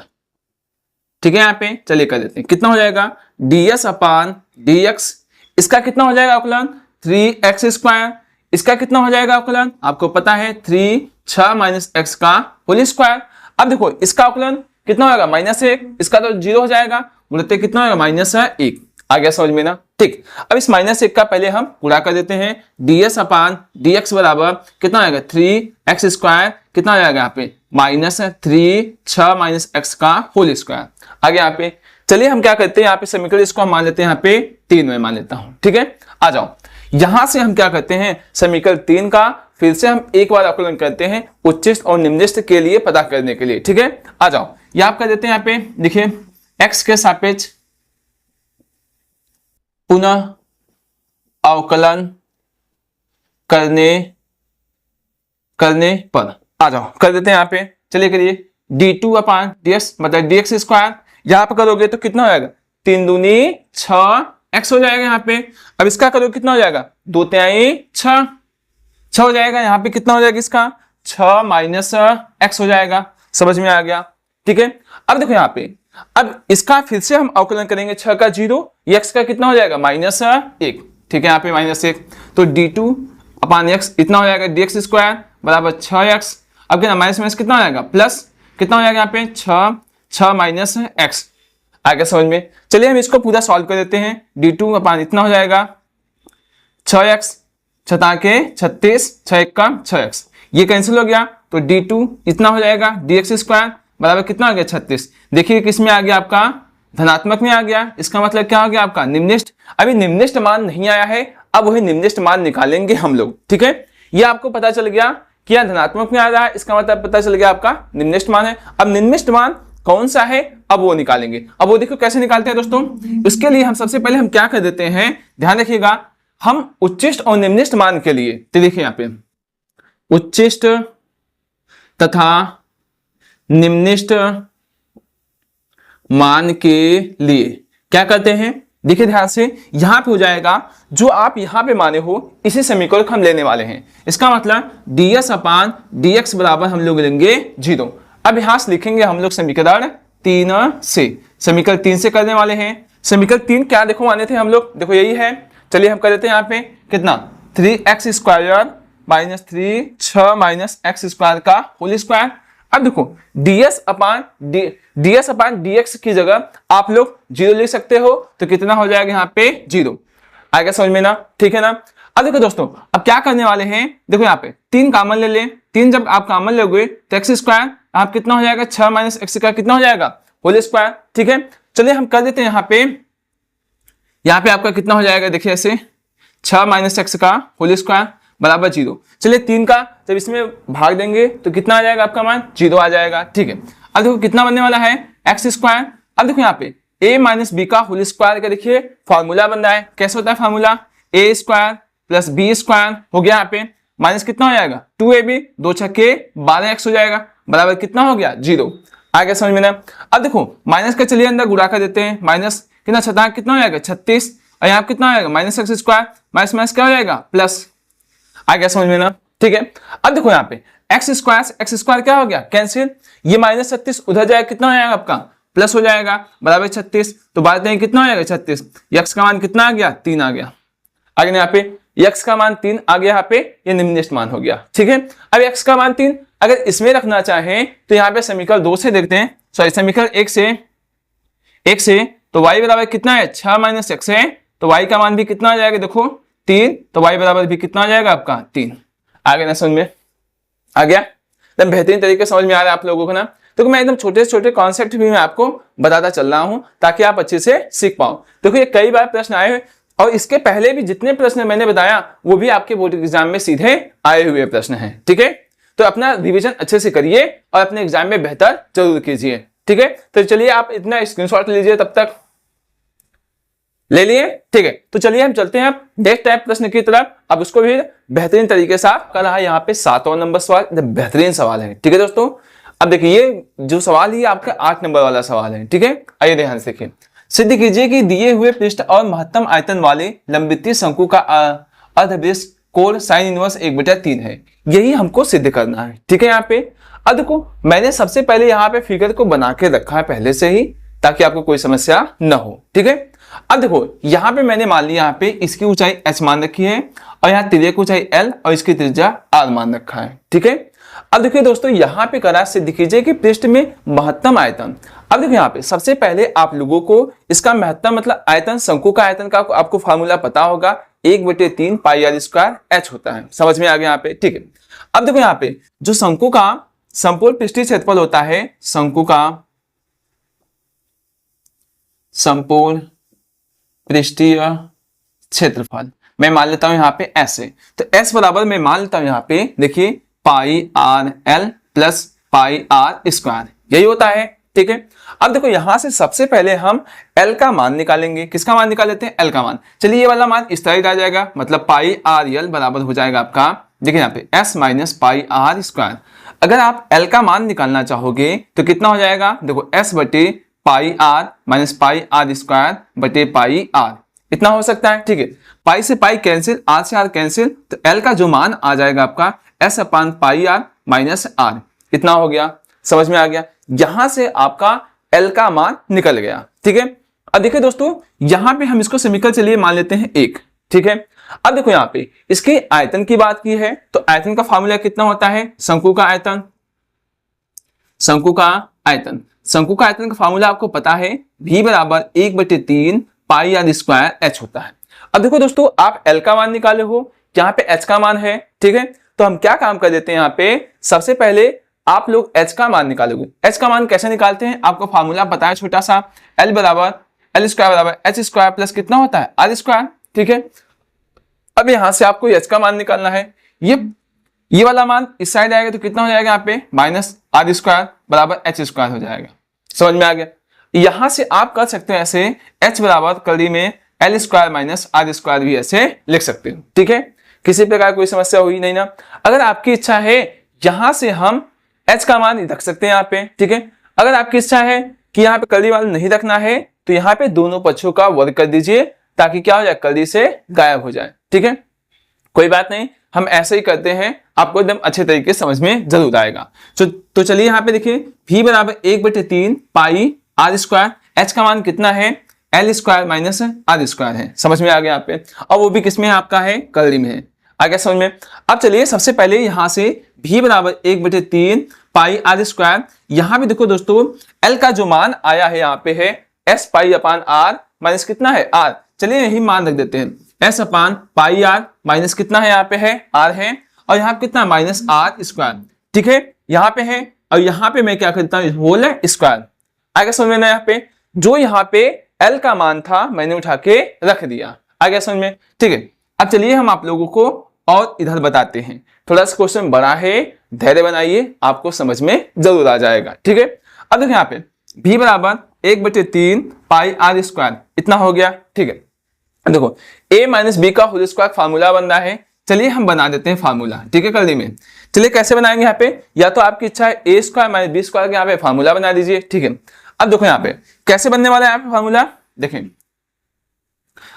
ठीक है, यहाँ पे चलिए कर देते हैं, कितना हो जाएगा ds/dx, इसका कितना हो जाएगा अवकलन 3x स्क्वायर, इसका कितना हो जाएगा अवकलन आपको पता है 6 माइनस एक्स का होल स्क्वायर। अब देखो इसका अवकलन कितना होगा -1, इसका तो 0 हो जाएगा, बोलते कितना होगा -1। आ गया समझ में ना। ठीक, अब इस -1 का पहले हम गुणा कर देते हैं, ds/dx बराबर कितना आएगा 3x स्क्वायर, कितना आ जाएगा यहाँ पे -3 6 माइनस एक्स का होल स्क्वायर। आ गया यहाँ पे। चलिए हम क्या करते हैं, यहाँ पे समीकरण इसको हम मान लेते हैं यहाँ पे 3 में मान लेता हूं। ठीक है, आ जाओ, यहां से हम क्या करते हैं समीकरण 3 का फिर से हम एक बार आकलन करते हैं उच्चिष्ट और निम्नलिखित के लिए पता करने के लिए। ठीक है, आ जाओ, यह आप कर देते हैं यहाँ पे, देखिए x के सापेक्ष पुनः अवकलन करने पर। आ जाओ कर देते हैं यहाँ पे, चलिए करिए d2/dx मतलब dx स्क्वायर, यहां पर करोगे तो कितना हो जाएगा 3 दूनी 6 x हो जाएगा यहाँ पे। अब इसका करो कितना हो जाएगा 2 तिहाई 6 हो जाएगा, यहाँ पे कितना हो जाएगा इसका 6 माइनस एक्स हो जाएगा। समझ में आ गया। ठीक है, अब देखो यहाँ पे, अब इसका फिर से हम अवकलन करेंगे 6 का 0, x का कितना हो जाएगा -1। ठीक है, यहाँ पे -1, तो d2/x इतना हो जाएगा dx स्क्वायर बराबर 6x। अब क्या माइनस कितना हो जाएगा प्लस, कितना हो जाएगा यहाँ पे 6 माइनस एक्स। आ गया समझ में। चलिए हम इसको पूरा सॉल्व कर देते हैं, d2 इतना हो जाएगा 6x 6 के 36 6 का 6x, ये कैंसिल हो गया, तो d2 इतना हो जाएगा dx स्क्वायर बराबर कितना आ गया 36। देखिए किस में आ गया आपका धनात्मक में आ गया, इसका मतलब क्या हो गया आपका निम्निष्ट। अभी निम्निष्ट मान नहीं आया है, अब वही निम्निष्ट मान निकालेंगे हम लोग, ठीक है। ये आपको पता चल गया कि यह धनात्मक में आ रहा है, इसका मतलब पता चल गया आपका निम्निष्ट मान है। अब निम्निष्ट मान कौन सा है अब वो निकालेंगे। अब वो देखो कैसे निकालते हैं दोस्तों। उसके लिए हम सबसे पहले हम क्या कर देते हैं, ध्यान रखिएगा, हम उच्चिष्ट और निम्निष्ट मान के लिए, तो देखिए यहाँ पे उच्चिष्ट तथा निम्निष्ट मान के लिए क्या करते हैं, देखिए ध्यान से, यहां पे हो जाएगा जो आप यहां पे माने हो इसी समीकरण को हम लेने वाले हैं। इसका मतलब ds अपान dx बराबर हम लोग लेंगे 0। अब यहां से लिखेंगे हम लोग समीकरण 3 से, समीकरण 3 से करने वाले हैं। समीकरण 3 क्या देखो माने थे हम लोग, देखो यही है। चलिए हम कर देते हैं यहाँ पे कितना 3x square minus 3 6 minus x square का होल स्क्वायर। अब देखो ds अपान dx की जगह आप लोग 0 लिख सकते हो, तो कितना हो जाएगा यहाँ पे 0। आएगा समझ में ना, ठीक है ना। अब देखो दोस्तों, अब क्या करने वाले हैं, देखो यहाँ पे 3 कॉमन ले लें। 3 जब आप कॉमन लोगे तो एक्स स्क्वायर आप कितना हो जाएगा 6 माइनस एक्स का कितना हो जाएगा होल स्क्वायर, ठीक है। चलिए हम कर देते हैं यहाँ पे आपका कितना हो जाएगा, देखिए ऐसे 6 माइनस एक्स का होल स्क्वायर बराबर 0। चलिए 3 का जब इसमें भाग देंगे तो कितना आ जाएगा आपका मान 0 आ जाएगा, ठीक है। अब देखो कितना बनने वाला है एक्स स्क्वायर। अब देखो यहाँ पे a माइनस बी का होल स्क्वायर का देखिए फॉर्मूला बन रहा है, कैसे होता है फॉर्मूला, ए स्क्वायर प्लस बी स्क्वायर हो गया, यहाँ पे माइनस कितना हो जाएगा 2ab 2 छक्के 12x हो जाएगा बराबर कितना हो गया 0। आ गया समझ में ना। अब देखो माइनस का चलिए अंदर गुणा कर देते हैं, माइनस कितना 7 कितना हो जाएगा 36, और यहाँ कितना हो जाएगा minus x square minus minus क्या हो जाएगा प्लस। आ गया समझ में ना, ठीक है। अब देखो यहाँ पे एक्स स्क्वायर क्या हो गया कैंसिल, ये माइनस 36 उधर जाएगा कितना हो जाएगा आपका प्लस हो जाएगा बराबर 36, तो बात नहीं कितना हो जाएगा 36, यक्स का मान कितना आ गया 3 आ गया। आगे यहाँ पे यक्स का मान 3 आ गया, यहाँ पे ये निम्नलिखित मान हो गया, ठीक है। अब यक्स का मान 3 अगर इसमें रखना चाहें तो यहाँ पे समीकरण 2 से देखते हैं, सॉरी समीकरण 1 से तो y बराबर कितना है 6 माइनस एक्स है, तो y का मान भी कितना आ जाएगा देखो 3, तो y बराबर भी कितना आ जाएगा आपका 3। आ गया ना समझ में, आ गया एकदम बेहतरीन तरीके समझ में आ रहा है आप लोगों को ना। तो मैं एकदम छोटे छोटे कॉन्सेप्ट भी मैं आपको बताता चल रहा हूं ताकि आप अच्छे से सीख पाओ। देखो ये कई बार प्रश्न आए हुए, और इसके पहले भी जितने प्रश्न मैंने बताया वो भी आपके बोर्ड एग्जाम में सीधे आए हुए प्रश्न हैं, ठीक है। तो अपना रिवीजन अच्छे से करिए और अपने एग्जाम में बेहतर जरूर कीजिए, ठीक है। तो चलिए आप इतना स्क्रीनशॉट लीजिए, तब तक ले लिए, ठीक है। तो चलिए हम चलते हैं अब नेक्स्ट टाइप प्रश्न की तरफ। अब उसको भी बेहतरीन तरीके से कर रहा है यहाँ पे 7वां नंबर सवाल, बेहतरीन सवाल है, ठीक है दोस्तों। अब देखिए ये जो सवाल है आपका 8 नंबर वाला सवाल है, ठीक है। आइए ध्यान से देखिए, सिद्ध कीजिए कि दिए हुए पृष्ठ और महत्तम आयतन वाले लंबवृत्तीय शंकु का अर्धवृत्त कोण साइन इनवर्स 1/3 है। यही हमको सिद्ध करना है, ठीक है। यहाँ पे अब देखो मैंने सबसे पहले यहाँ पे फिगर को बना के रखा है पहले से ही, ताकि आपको कोई समस्या न हो, ठीक है। अब देखो यहाँ पे मैंने मान लिया यहाँ पे इसकी ऊंचाई h मान रखी है, और यहाँ त्रिज्या की ऊंचाई l और इसकी त्रिज्या r मान रखा है, ठीक है। अब देखिए दोस्तों यहाँ पे करा सिद्ध कीजिए कि पृष्ठ में महत्तम आयतन। अब देखो यहाँ पे सबसे पहले आप लोगों को इसका महत्तम मतलब आयतन, शंकु का आयतन का आपको फार्मूला पता होगा, 1/3 पाई r स्क्वायर h होता है, समझ में आ गया यहाँ पे, ठीक है। अब देखो यहाँ पे जो शंकु का संपूर्ण पृष्ठीय क्षेत्रफल होता है, शंकु का संपूर्ण पृष्ठीय क्षेत्रफल मैं मान लेता हूं यहाँ पे s है, तो s बराबर मैं मान लेता हूं यहाँ पे देखिए pi R L plus pi are square, यही होता है, ठीक है। अब देखो यहां से सबसे पहले हम l का मान निकालेंगे। किसका मान निकाल लेते हैं, l का मान। चलिए ये वाला मान इस तरह आ जाएगा, मतलब पाई आर एल बराबर हो जाएगा आपका, देखिए यहाँ पे s minus pi are square. अगर आप l का मान निकालना चाहोगे तो कितना हो जाएगा, देखो s बटे pi are minus pi are square बटे पाई आर, इतना हो सकता है, ठीक है। पाई से पाई कैंसिल, आर से आर कैंसिल, तो एल का जो मान आ जाएगा आपका s upon pi are minus r, इतना हो गया, समझ में आ गया। यहां से आपका एल का मान निकल गया, ठीक है। अब देखिए दोस्तों यहां पे हम इसको समीकरण चलिए मान लेते हैं 1, ठीक है। अब देखो यहाँ पे इसके आयतन की बात की है, तो आयतन का फार्मूला कितना होता है, शंकु का आयतन, शंकु का आयतन, शंकु का आयतन का फार्मूला आपको पता है, v बराबर 1/3 पाई आर स्क्वायर h होता है। अब देखो दोस्तों आप l का मान निकाले हो, यहाँ पे h का मान है, ठीक है। तो हम क्या काम कर देते हैं, यहाँ पे सबसे पहले आप लोग h का मान निकालोगे। h का मान कैसे निकालते हैं, आपको फार्मूला पता है छोटा सा, L बराबर L स्क्वायर बराबर h स्क्वायर प्लस कितना होता है r स्क्वायर। ठीक है, अब यहां से आपको h का मान निकालना है। ये वाला मान इस साइड आएगा तो कितना हो जाएगा यहाँ पे माइनस r स्क्वायर बराबर h स्क्वायर हो जाएगा। समझ में आ गया। यहां से आप कर सकते हो ऐसे h बराबर कड़ी में L square minus r square भी ऐसे लिख सकते हो। ठीक है, किसी प्रकार कोई समस्या हुई नहीं ना। अगर आपकी इच्छा है यहां से हम h का मान रख सकते हैं यहाँ पे। ठीक है, अगर आपकी इच्छा है कि यहाँ पे कड़ी वाला नहीं रखना है तो यहाँ पे दोनों पक्षों का वर्ग कर दीजिए ताकि क्या हो जाए, कड़ी से गायब हो जाए। ठीक है, कोई बात नहीं, हम ऐसे ही करते हैं, आपको एकदम अच्छे तरीके से समझ में जरूर आएगा। तो चलिए यहाँ पे देखिए v बराबर 1/3 पाई r स्क्वायर, h का मान कितना है L square minus r square है। समझ में आ गया यहाँ पे, और वो भी किसमें है आपका है, कड़ी में है। आ गया समझ में। अब चलिए सबसे पहले यहाँ से v बराबर 1/3 पाई r स्क्वायर, यहाँ भी देखो दोस्तों L का जो मान आया है यहाँ पे है s पाई अपान r माइनस कितना है r। चलिए यही मान रख देते हैं, s अपान पाई r माइनस कितना है यहाँ पे है r है, और यहाँ पे कितना माइनस r स्क्वायर। ठीक है, यहाँ पे है, और यहाँ पे मैं क्या करता हूँ होल स्क्वायर। आगे समझ में ना, यहाँ पे जो यहाँ पे L का मान था मैंने उठा के रख दिया। आगे समझ में। ठीक है, अब चलिए हम आप लोगों को और इधर बताते हैं। थोड़ा सा क्वेश्चन बड़ा है, धैर्य बनाइए, आपको समझ में जरूर आ जाएगा। ठीक है, अब देखो यहाँ पे v बराबर 1/3 पाई r स्क्वायर इतना हो गया। ठीक है, देखो a माइनस बी का होल स्क्वायर फार्मूला बन रहा है। चलिए हम बना देते हैं फार्मूला। ठीक है, कड़ी में चलिए कैसे बनाएंगे यहाँ पे, या तो आपकी इच्छा है a square minus b square के यहाँ पे फार्मूला बना दीजिए। ठीक है, अब देखो यहाँ पे कैसे बनने वाला है यहाँ पे फार्मूला, देखें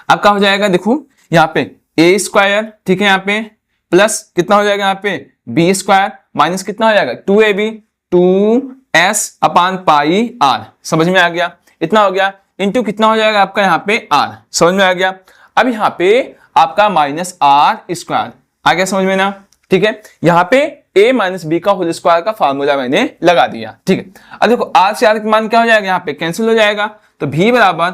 अब क्या हो जाएगा, देखो यहाँ पे a स्क्वायर, ठीक है, यहाँ पे प्लस कितना हो जाएगा यहाँ पे b स्क्वायर माइनस कितना हो जाएगा 2ab 2s अपान पाई r। समझ में आ गया, इतना हो गया, इंटू कितना हो जाएगा आपका यहाँ पे r। समझ में आ गया। अब यहाँ पे आपका माइनस r स्क्वायर आ गया, समझ में ना। ठीक है, यहाँ पे a माइनस बी का होल स्क्वायर का फार्मूला मैंने लगा दिया। ठीक है, अब देखो r से r का मान क्या हो जाएगा, यहाँ पे कैंसिल हो जाएगा, तो v बराबर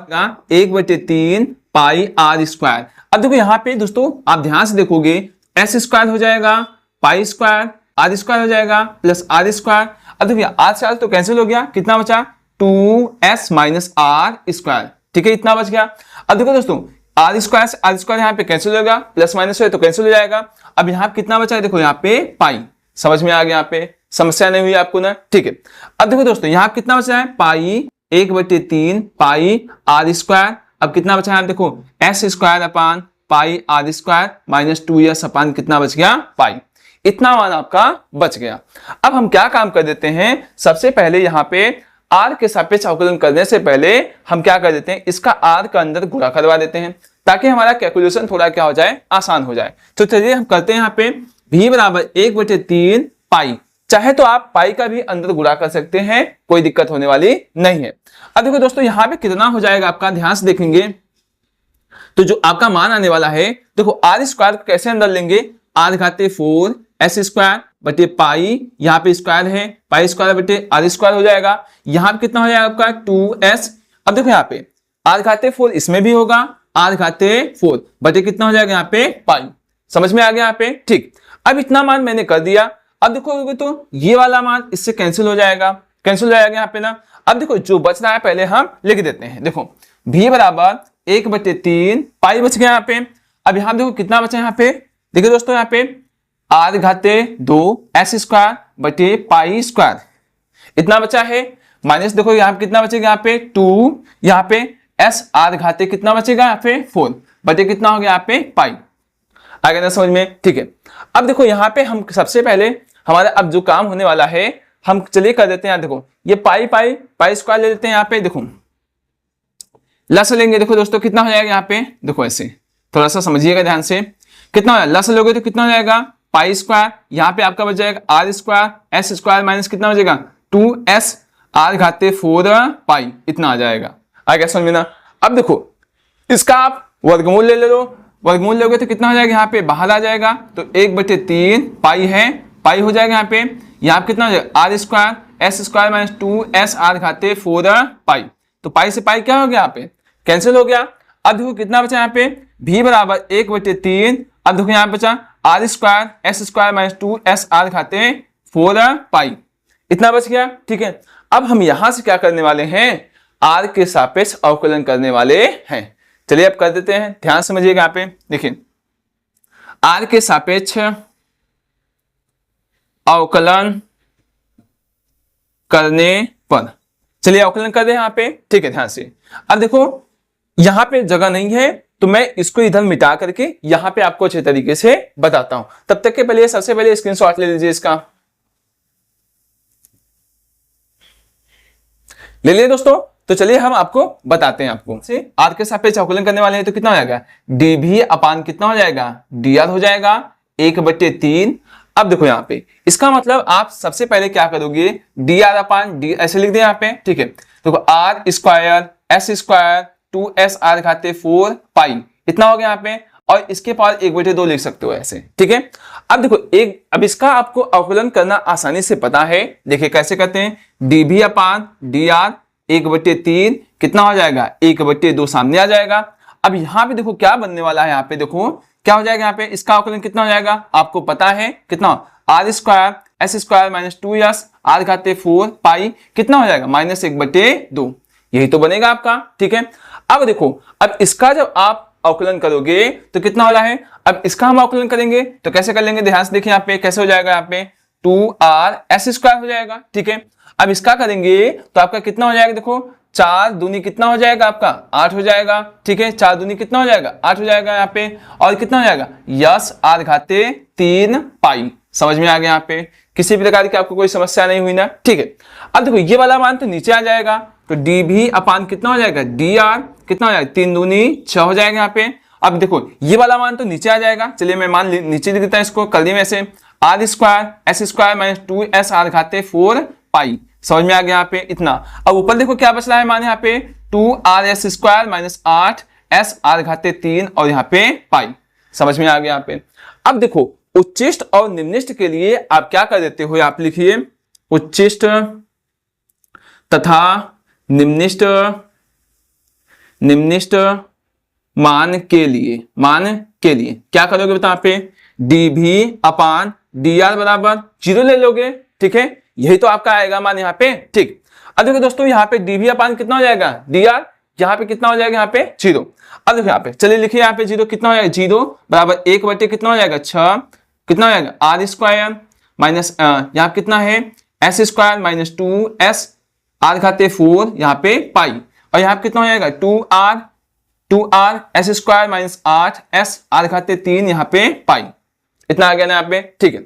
1/3 पाई r स्क्वायर। अब देखो यहाँ पे दोस्तों आप ध्यान से देखोगे s स्क्वायर हो जाएगा, पाई स्क्वायर r स्क्वायर हो जाएगा प्लस r स्क्वायर। अब देखिए r से r तो कैंसिल हो गया, कितना बचा 2s माइनस r स्क्वायर। ठीक है, इतना बच गया। अब देखो दोस्तों r स्क्वायर से r स्क्वायर यहाँ पे कैंसिल होगा, प्लस माइनस है तो कैंसिल हो जाएगा। अब यहाँ पे कितना बचा है, देखो यहाँ पे पाई। समझ में आ गया, यहाँ पे समस्या नहीं हुई आपको ना। ठीक है, अब देखो दोस्तों यहाँ कितना बचा है पाई 1/3 पाई r स्क्वायर। अब कितना बचा है, देखो s स्क्वायर अपान पाई r स्क्वायर माइनस 2s अपान कितना बच गया पाई। इतना मान आपका बच गया। अब हम क्या काम कर देते हैं, सबसे पहले यहाँ पे r के सापेक्ष अवकलन करने से पहले हम क्या कर देते हैं, इसका r का अंदर गुणा करवा देते हैं ताकि हमारा कैलकुलेशन थोड़ा क्या हो जाए, आसान हो जाए। तो चलिए हम करते हैं यहाँ पे v बराबर 1/3 पाई, चाहे तो आप पाई का भी अंदर गुणा कर सकते हैं, कोई दिक्कत होने वाली नहीं है। अब देखो दोस्तों यहाँ पे कितना हो जाएगा आपका, ध्यान से देखेंगे तो जो आपका मान आने वाला है, देखो r स्क्वायर कैसे अंदर लेंगे, r घाते 4 s स्क्वायर बटे पाई, यहाँ पे स्क्वायर है पाई स्क्वायर बटे r स्क्वायर हो जाएगा। यहाँ पे कितना हो जाएगा आपका 2s। अब देखो यहाँ पे r घाते 4 इसमें भी होगा, r घाते 4 बटे कितना हो जाएगा यहाँ पे पाई। समझ में आ गया यहाँ पे। ठीक, अब इतना मान मैंने कर दिया। अब देखो तो ये वाला मान इससे कैंसिल हो जाएगा, कैंसिल हो जाएगा यहाँ पे ना। अब देखो जो बच रहा है पहले हम लिख देते हैं। देखो v बराबर 1/3 पाई बच गया यहाँ पे। अब यहाँ देखो कितना बचा यहाँ पे, देखिए दोस्तों यहाँ पे r घाते 2 s स्क्वायर बटे पाई स्क्वायर इतना बचा है, माइनस देखो यहाँ पे कितना बचेगा, यहाँ पे 2, यहाँ पे s r घाते कितना बचेगा यहाँ पे 4 बटे कितना हो गया यहाँ पे पाई। आ गया ना समझ में। ठीक है, अब देखो यहाँ पे हम सबसे पहले हमारा अब जो काम होने वाला है हम चलिए कर देते हैं। देखो ये पाई पाई पाई स्क्वायर ले लेते हैं, यहाँ पे देखो लस लेंगे। देखो दोस्तों कितना हो जाएगा यहाँ पे, देखो ऐसे थोड़ा सा समझिएगा ध्यान से, कितना हो लस लोगे तो कितना हो जाएगा पाई स्क्वायर, यहाँ पे आपका बच जाएगा r square s square minus कितना हो जाएगा 2s r घाते 4 पाई, इतना आ जाएगा। आ गया समझ में ना। अब देखो इसका आप वर्गमूल ले लो, वर्गमूल लोगे तो कितना हो जाएगा, यहाँ पे बाहर आ जाएगा तो 1/3 पाई है, पाई हो जाएगा यहाँ पे, यहाँ पे कितना हो जाएगा r square s square minus 2s r घाते 4 पाई। तो पाई से पाई क्या हो गया, यहाँ पे कैंसिल हो गया। अब देखो कितना बचा यहाँ पे v बराबर 1/3। अब देखो यहाँ बचा r square s square minus 2s r घाते 4 पाई। इतना बच गया। ठीक है, अब हम यहां से क्या करने वाले हैं, आर के सापेक्ष अवकलन करने वाले हैं। चलिए अब कर देते हैं, ध्यान समझिएगा। यहाँ पे देखिए, आर के सापेक्ष अवकलन करने पर, चलिए अवकलन कर दे यहाँ पे। ठीक है, ध्यान से। अब देखो यहां पे जगह नहीं है तो मैं इसको इधर मिटा करके यहां पे आपको अच्छे तरीके से बताता हूं। तब तक के पहले सबसे पहले स्क्रीनशॉट ले लीजिए, इसका ले लिए दोस्तों। तो चलिए हम आपको बताते हैं। आपको से आर के सापेक्ष अवकलन करने वाले हैं तो कितना हो जाएगा, डी भी अपान कितना हो जाएगा, डी आर हो जाएगा 1/3। अब देखो यहाँ पे इसका मतलब आप सबसे पहले क्या करोगे, डी आर अपान डी ऐसे लिख दे यहाँ पे। ठीक है, देखो r square s square 2s r घाते 4 पाई इतना हो गया यहाँ पे, और इसके पास 1/2 लिख सकते हो ऐसे। ठीक है, अब देखो अब इसका आपको अवकलन करना आसानी से पता है। देखिए कैसे करते हैं, डी भी अपान डी आर 1/3 कितना हो जाएगा, 1/2 सामने आ जाएगा। अब यहाँ पे देखो क्या बनने वाला है, यहाँ पे देखो क्या हो जाएगा, यहाँ पे इसका अवकलन कितना हो जाएगा, आपको पता है कितना, r square s square minus 2s r घाते 4 पाई कितना हो जाएगा, -1/2। यही तो बनेगा आपका। ठीक है, अब देखो अब इसका जब आप अवकलन करोगे तो कितना हो रहा है, अब इसका हम अवकलन करेंगे तो कैसे कर लेंगे, ध्यान से देखिए यहाँ पे कैसे हो जाएगा, यहाँ पे 2r(s²) हो जाएगा। ठीक है, अब इसका करेंगे तो आपका कितना हो जाएगा, देखो 4 दूनी कितना हो जाएगा आपका 8 हो जाएगा। ठीक है, 4 दूनी कितना हो जाएगा 8 हो जाएगा यहाँ पे, और कितना हो जाएगा यस r घाते 3 पाई। समझ में आ गया, यहाँ पे किसी प्रकार की आपको कोई समस्या नहीं हुई ना। ठीक है, अब देखो ये वाला मान तो नीचे आ जाएगा, तो डी भी अपान कितना हो जाएगा, डी आर कितना हो जाएगा 3 दूनी 6 हो जाएगा यहाँ पे। अब देखो ये वाला मान तो नीचे आ जाएगा, चलिए मैं मान नीचे लिख देता हूँ इसको, कर दी में से r square s square minus 2s r घाते 4 पाई। समझ में आ गया यहाँ पे इतना। अब ऊपर देखो क्या बच रहा है मान, यहाँ पे 2r(s²) माइनस 8s r घाते 3 और यहाँ पे पाई। समझ में आ गया यहाँ पे। अब देखो उच्चिष्ट और निम्निष्ट के लिए आप क्या कर देते हो, आप लिखिए उच्चिष्ट तथा निम्निष्ट मान के लिए क्या करोगे बता, पे डी भी अपान डी आर बराबर 0 ले लोगे। ठीक है, यही तो आपका आएगा मान यहाँ पे। ठीक, अब देखो दोस्तों यहाँ पे डी भी अपान कितना हो जाएगा, डी आर यहाँ पे कितना हो जाएगा, यहाँ पे 0। अब देखो यहाँ पे चलिए लिखिए, यहाँ पे 0 कितना हो जाएगा, 0 बराबर 1 कितना हो जाएगा 6 कितना हो जाएगा आर स्क्वायर माइनस यहाँ कितना है s² माइनस 2s r घाते 4 यहाँ पे पाई, और यहाँ पे कितना हो जाएगा 2r s² minus 8s r घाते 3 यहाँ पे पाई। इतना आ गया ना यहाँ पे। ठीक है,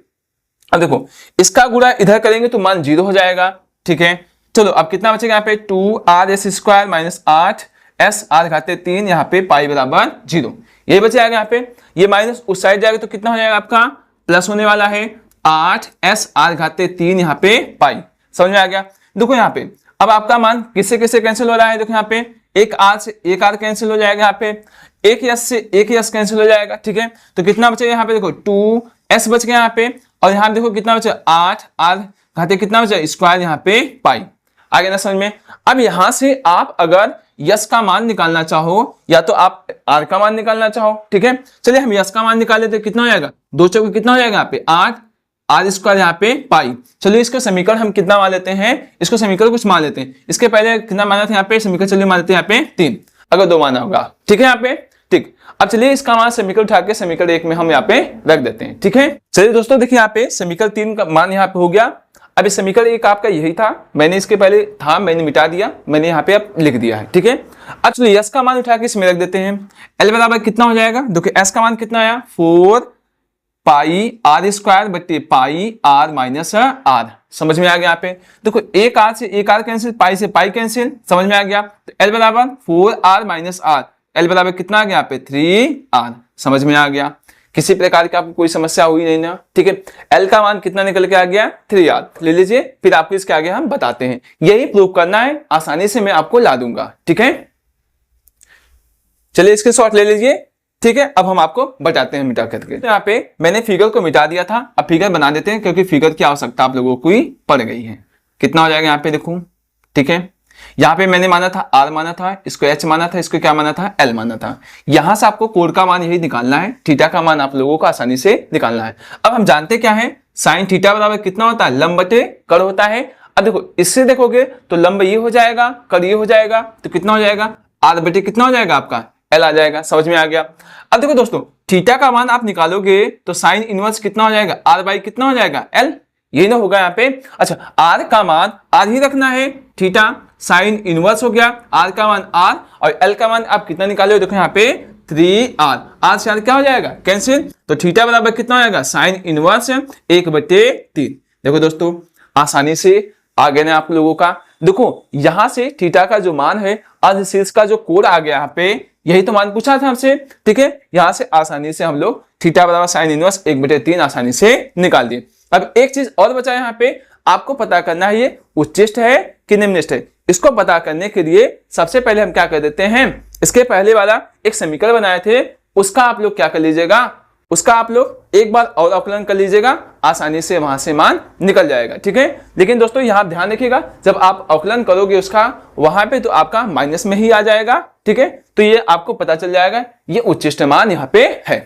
अब देखो इसका गुणा इधर करेंगे तो मान 0 हो जाएगा। ठीक है, चलो अब कितना बचेगा यहाँ पे 2r(s²) माइनस 8s r घाते 3 यहाँ पे पाई बराबर 0। ये बच जाएगा यहाँ पे, ये माइनस उस साइड जाएगा तो कितना हो जाएगा आपका, प्लस होने वाला है 8s r घाते 3 यहाँ पे पाई। समझ में आ गया। देखो यहाँ पे अब आपका मान किससे किससे कैंसिल हो रहा है, देखो यहाँ पे एक r से एक r कैंसिल हो जाएगा, यहाँ पे एक s से एक s कैंसिल हो जाएगा। ठीक है, तो कितना बचेगा यहाँ पे, देखो 2s बच गया यहाँ पे, और यहाँ देखो कितना बचा 8r घाते कितना बचा स्क्वायर यहाँ पे पाई। आगे ना समझ में। अब यहां से आप अगर यस का मान निकालना चाहो या तो आप आर का मान निकालना चाहो। ठीक है, चलिए हम यस का मान निकाल लेते, कितना हो जाएगा 2 चौके कितना हो जाएगा यहाँ पे 8 r² यहाँ पे पाई। चलिए इसका समीकरण हम कितना मान लेते हैं, इसको समीकरण कुछ मान लेते हैं। इसके पहले कितना माना था यहाँ पे समीकरण, चलिए मान लेते हैं यहाँ पे 3 अगर 2 माना होगा। ठीक है यहाँ पे। ठीक, अब चलिए इसका मान समीकरण उठा के समीकरण 1 में हम यहाँ पे रख देते हैं। ठीक है, चलिए दोस्तों देखिए यहाँ पे समीकरण 3 का मान यहाँ पे हो गया। अब इस समीकरण 1 आपका यही था, मैंने इसके पहले था मैंने मिटा दिया, मैंने यहाँ पे अब लिख दिया है। ठीक है, अब चलिए यस का मान उठा के इसमें रख देते हैं। एल बराबर कितना हो जाएगा, देखो एस का मान कितना आया 4 पाई r² बट्टे पाई r माइनस r। समझ में आ गया यहाँ पे। देखो एक r से एक r कैंसिल, पाई से पाई कैंसिल। समझ में आ गया। तो एल बराबर 4r माइनस r, एल बराबर कितना आ गया यहाँ पे 3r। समझ में आ गया, किसी प्रकार की आपको कोई समस्या हुई नहीं ना। ठीक है, एल का मान कितना निकल के आ गया 3r ले लीजिए, फिर आपको इसके आगे हम बताते हैं। यही प्रूव करना है, आसानी से मैं आपको ला दूंगा। ठीक है, चलिए इसके शॉर्ट ले लीजिए। ठीक है, अब हम आपको बताते हैं मिटा करके। तो यहाँ पे मैंने फिगर को मिटा दिया था, अब फिगर बना देते हैं क्योंकि फिगर की आवश्यकता आप लोगों को ही पड़ गई है। कितना हो जाएगा यहाँ पे देखो। ठीक है, यहाँ पे मैंने माना था आर माना था, इसको एच माना था, इसको क्या माना था, एल माना था। यहां से आपको कोण का मान यही निकालना है, थीटा का मान आप लोगों को आसानी से निकालना है। अब हम जानते क्या है, साइन थीटा बराबर कितना होता है, लंब बटे कड़ होता है। अब देखो इससे देखोगे तो लंब ये हो जाएगा, कड़ ये हो जाएगा, तो कितना हो जाएगा, आर बटे कितना हो जाएगा आपका, एल आ जाएगा। समझ में आ गया। अब देखो दोस्तों थीटा का मान आप निकालोगे तो साइन इनवर्स कितना हो जाएगा, आर बाई कितना हो जाएगा, एल, यही ना होगा यहाँ पे। अच्छा आर का मान आर ही रखना है, थीटा साइन इनवर्स हो गया, आर का मान आर, और एल का मान आप कितना निकाले हो, देखो यहाँ पे 3r, आर से आर क्या हो जाएगा, कैंसिल, तो थीटा बराबर कितना हो जाएगा, साइन इनवर्स 1/3। देखो दोस्तों आसानी से आ गया ना आप लोगों का। देखो यहां से थीटा का जो मान है, अर्धशीर्ष का जो कोण आ गया यहाँ पे, यही तो मान पूछा था हमसे, ठीक है। यहां से आसानी से हम लोग थीटा बराबर साइन इनवर्स 1/3 आसानी से निकाल दिए। अब एक चीज और बचा है यहाँ पे, आपको पता करना है ये उच्चिष्ट है कि निम्निष्ठ है। इसको पता करने के लिए सबसे पहले हम क्या कर देते हैं, इसके पहले वाला एक समीकरण बनाए थे, उसका आप लोग क्या कर लीजिएगा, उसका आप लोग एक बार और अवकलन कर लीजिएगा, आसानी से वहां से मान निकल जाएगा, ठीक है। लेकिन दोस्तों यहां ध्यान रखिएगा, जब आप अवकलन करोगे उसका वहां पे तो आपका माइनस में ही आ जाएगा, ठीक है। तो ये आपको पता चल जाएगा ये उच्चिष्ट मान यहाँ पे है।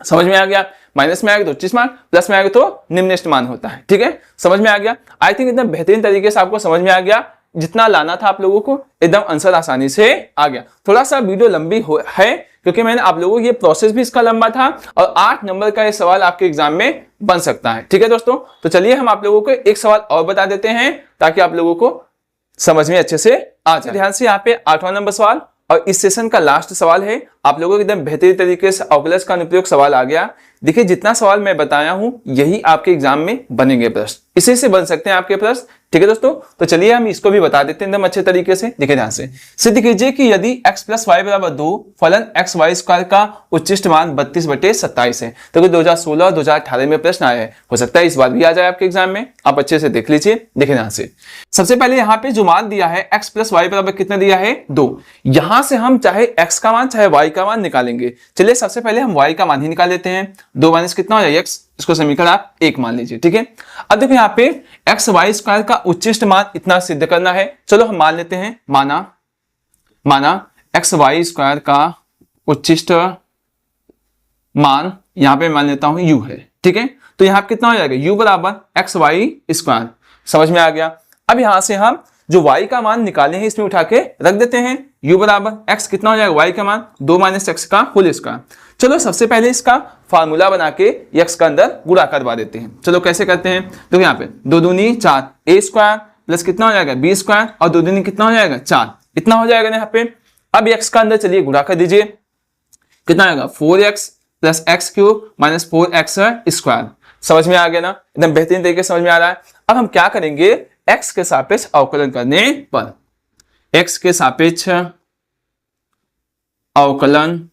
समझ में आ गया, माइनस में आएगा तो उच्चिष्ट मान, प्लस में आएगा तो निम्निष्ठ मान होता है, ठीक है। समझ में आ गया। आई थिंक इतना बेहतरीन तरीके से आपको समझ में आ गया, जितना लाना था आप लोगों को एकदम आंसर आसानी से आ गया। थोड़ा सा वीडियो लंबी है क्योंकि मैंने आप लोगों को ये प्रोसेस भी इसका लंबा था, और 8 नंबर का ये सवाल आपके एग्जाम में बन सकता है, ठीक है दोस्तों। तो चलिए हम आप लोगों को एक सवाल और बता देते हैं ताकि आप लोगों को समझ में अच्छे से आ जाए। ध्यान से यहाँ पे 8वां नंबर सवाल और इस सेशन का लास्ट सवाल है। आप लोगों को एकदम बेहतरीन तरीके से अवकलज का अनुप्रयोग सवाल आ गया। देखिए जितना सवाल मैं बताया हूं यही आपके एग्जाम में बनेंगे प्रश्न, इसी से बन सकते हैं आपके प्रश्न, ठीक है दोस्तों। तो चलिए हम इसको भी बता देते हैं एकदम अच्छे तरीके से। देखिए ध्यान से, सिद्ध कीजिए कि यदि x + y = 2 फलन xy² का उच्चिष्ट मान 32/27 है। तो 2016 2018 में प्रश्न आया है, हो सकता है इस बार भी आ जाए आपके एग्जाम में, आप अच्छे से देख लीजिए। देखिए ध्यान से, सबसे पहले यहाँ पे जो मान दिया है x + y = कितना दिया है, 2। यहां से हम चाहे x का मान चाहे y का मान निकालेंगे। चलिए सबसे पहले हम y का मान ही निकाल लेते हैं। 2 माइनस कितना हो जाएगा x, इसको समीकरण आप 1 मान लीजिए, ठीक है। अब देखो यहाँ पे xy² का उच्चिष्ट मान इतना सिद्ध करना है। चलो हम मान लेते हैं, माना xy² का उच्चिष्ट मान यहाँ पे मान लेता हूं u है, ठीक है। तो यहाँ पे कितना हो जाएगा, u = xy²। समझ में आ गया। अब यहां से हम जो y का मान निकाले हैं इसमें उठा के रख देते हैं। u = x कितना हो जाएगा, y का मान 2 - x का होल स्क्वायर। चलो सबसे पहले इसका फार्मूला बना के x का अंदर गुणा करवा देते हैं। चलो कैसे करते हैं, तो यहाँ पे 2 दूनी 4 a² प्लस कितना हो जाएगा b² और 2 दूनी कितना हो जाएगा 4, इतना हो जाएगा ना यहाँ पे। अब x का अंदर चलिए गुणा कर दीजिए, कितना आएगा 4x + x³ - 4x²। समझ में आ गया ना, एकदम बेहतरीन तरीके से समझ में आ रहा है। अब हम क्या करेंगे, x के सापेक्ष अवकलन करने पर, x के सापेक्ष अवकलन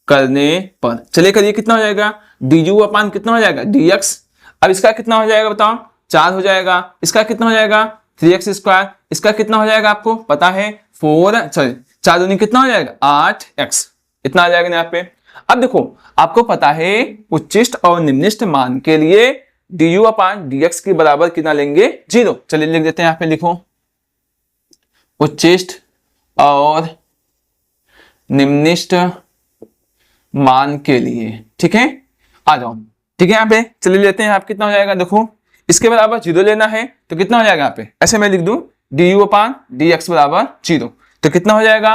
करने पर चलिए करिए, कितना हो जाएगा du/ कितना हो जाएगा dx। अब इसका कितना हो जाएगा बताओ, 4 हो जाएगा। इसका कितना हो जाएगा 3x²। इसका कितना हो जाएगा आपको पता है 4 दूनी कितना हो जाएगा 8x, इतना आ जाएगा ना यहाँ पे। अब देखो आपको पता है उच्चिष्ट और निम्निष्ठ मान के लिए du/dx के बराबर कितना लेंगे 0। चलिए लिख देते हैं यहाँ पे, लिखो उच्चिष्ट और निम्निष्ठ मान के लिए, ठीक है। आ जाओ, ठीक है। यहाँ पे चलिए लेते हैं, आप कितना हो जाएगा, देखो इसके बराबर 0 लेना है तो कितना हो जाएगा यहाँ पे, ऐसे मैं लिख दूं du/dx = 0। तो कितना हो जाएगा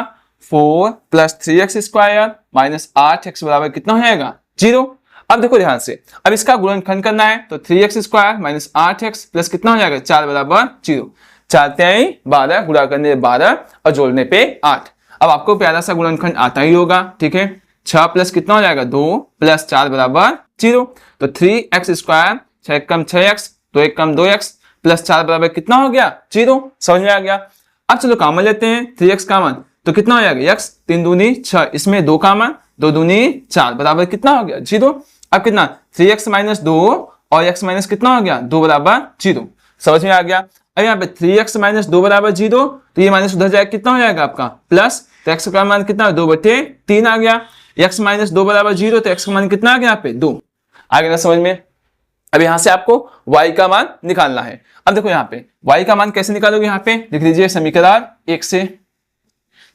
4 + 3x² - 8x बराबर कितना हो जाएगा 0। अब देखो ध्यान से, अब इसका गुणनखंड करना है तो 3x² - 8x प्लस कितना हो जाएगा 4 = 0। 4 × 12 गुणा करने 12 और जोड़ने पे 8। अब आपको प्यारा सा गुणनखंड आता ही होगा, ठीक है। 6 प्लस कितना हो जाएगा 2 + 4 = 0। तो 3x², 6 × 6x, 2 × 2x प्लस 4 बराबर कितना हो गया 0। समझ में आ गया। अब चलो कॉमन लेते हैं 3x का मान, तो कितना हो जाएगा x, 3 दूनी 6, इसमें 2 का मान 2 दूनी 4 बराबर कितना हो गया 0। अब कितना 3x - 2 और x माइनस कितना हो गया 2 = 0। समझ में आ गया। अब यहाँ पे 3x - 2 = 0, तो ये माइनस उधर जाएगा, कितना हो जाएगा आपका प्लस, तो x का मान कितना 2/3 आ गया। x - 2 = 0, तो x का मान कितना आ गया यहाँ पे 2 आ गया ना समझ में। अब यहाँ से आपको y का मान निकालना है। अब देखो यहाँ पे y का मान कैसे निकालोगे, यहाँ पे लिख लीजिए समीकरण 1 से।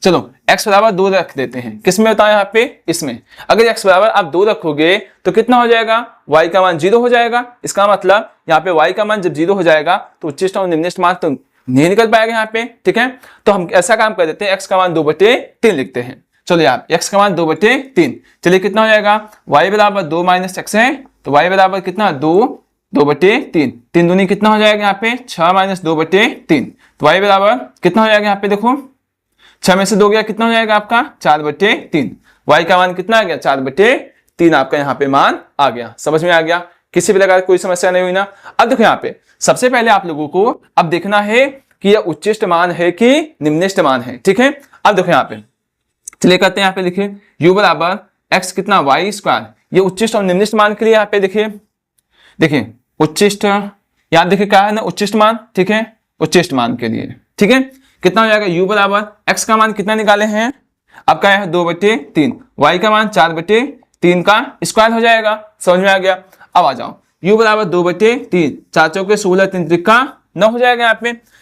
चलो x बराबर 2 रख देते हैं, किसमें होता है यहाँ पे, इसमें। अगर x बराबर आप 2 रखोगे तो कितना हो जाएगा, y का मान 0 हो जाएगा। इसका मतलब यहाँ पे y का मान जब 0 हो जाएगा तो उच्चिष्ट और निम्निष्ट मान तो नहीं निकल पाएगा यहाँ पे, ठीक है। तो हम ऐसा काम कर देते हैं, x का मान 2/3 लिखते हैं। चलो यार x का मान 2/3, चलिए कितना हो जाएगा, y बराबर 2 - x है तो y बराबर कितना 2/3, 3 दूनी कितना हो जाएगा यहाँ पे 6 - 2/3, तो y बराबर कितना हो जाएगा यहाँ पे देखो 6 में से 2 गया कितना हो जाएगा आपका 4/3। y का मान कितना आ गया 4/3 आपका यहाँ पे मान आ गया। समझ में आ गया, किसी भी प्रकार कोई समस्या नहीं हुई ना। अब देखो यहाँ पे सबसे पहले आप लोगों को अब देखना है कि यह उच्चिष्ट मान है कि निम्निष्ट मान है, ठीक है। अब देखो यहाँ पे चलिए करते हैं, यहाँ पे लिखिए u बराबर x कितना y², ये उच्चिष्ट और निम्निष्ट मान के लिए यहाँ पे देखिए उच्चिष्ट, यहाँ देखिए क्या है ना उच्चिष्ट मान, ठीक है, उच्चिष्ट मान के लिए, ठीक है। कितना हो जाएगा u बराबर x का मान कितना निकाले हैं आपका है 2/3, y का मान 4/3 का स्क्वायर हो जाएगा। समझ में आ गया। अब आ जाओ u बराबर 2/3, 4 चौके 16, 3 त्रिका 9 हो जाएगा।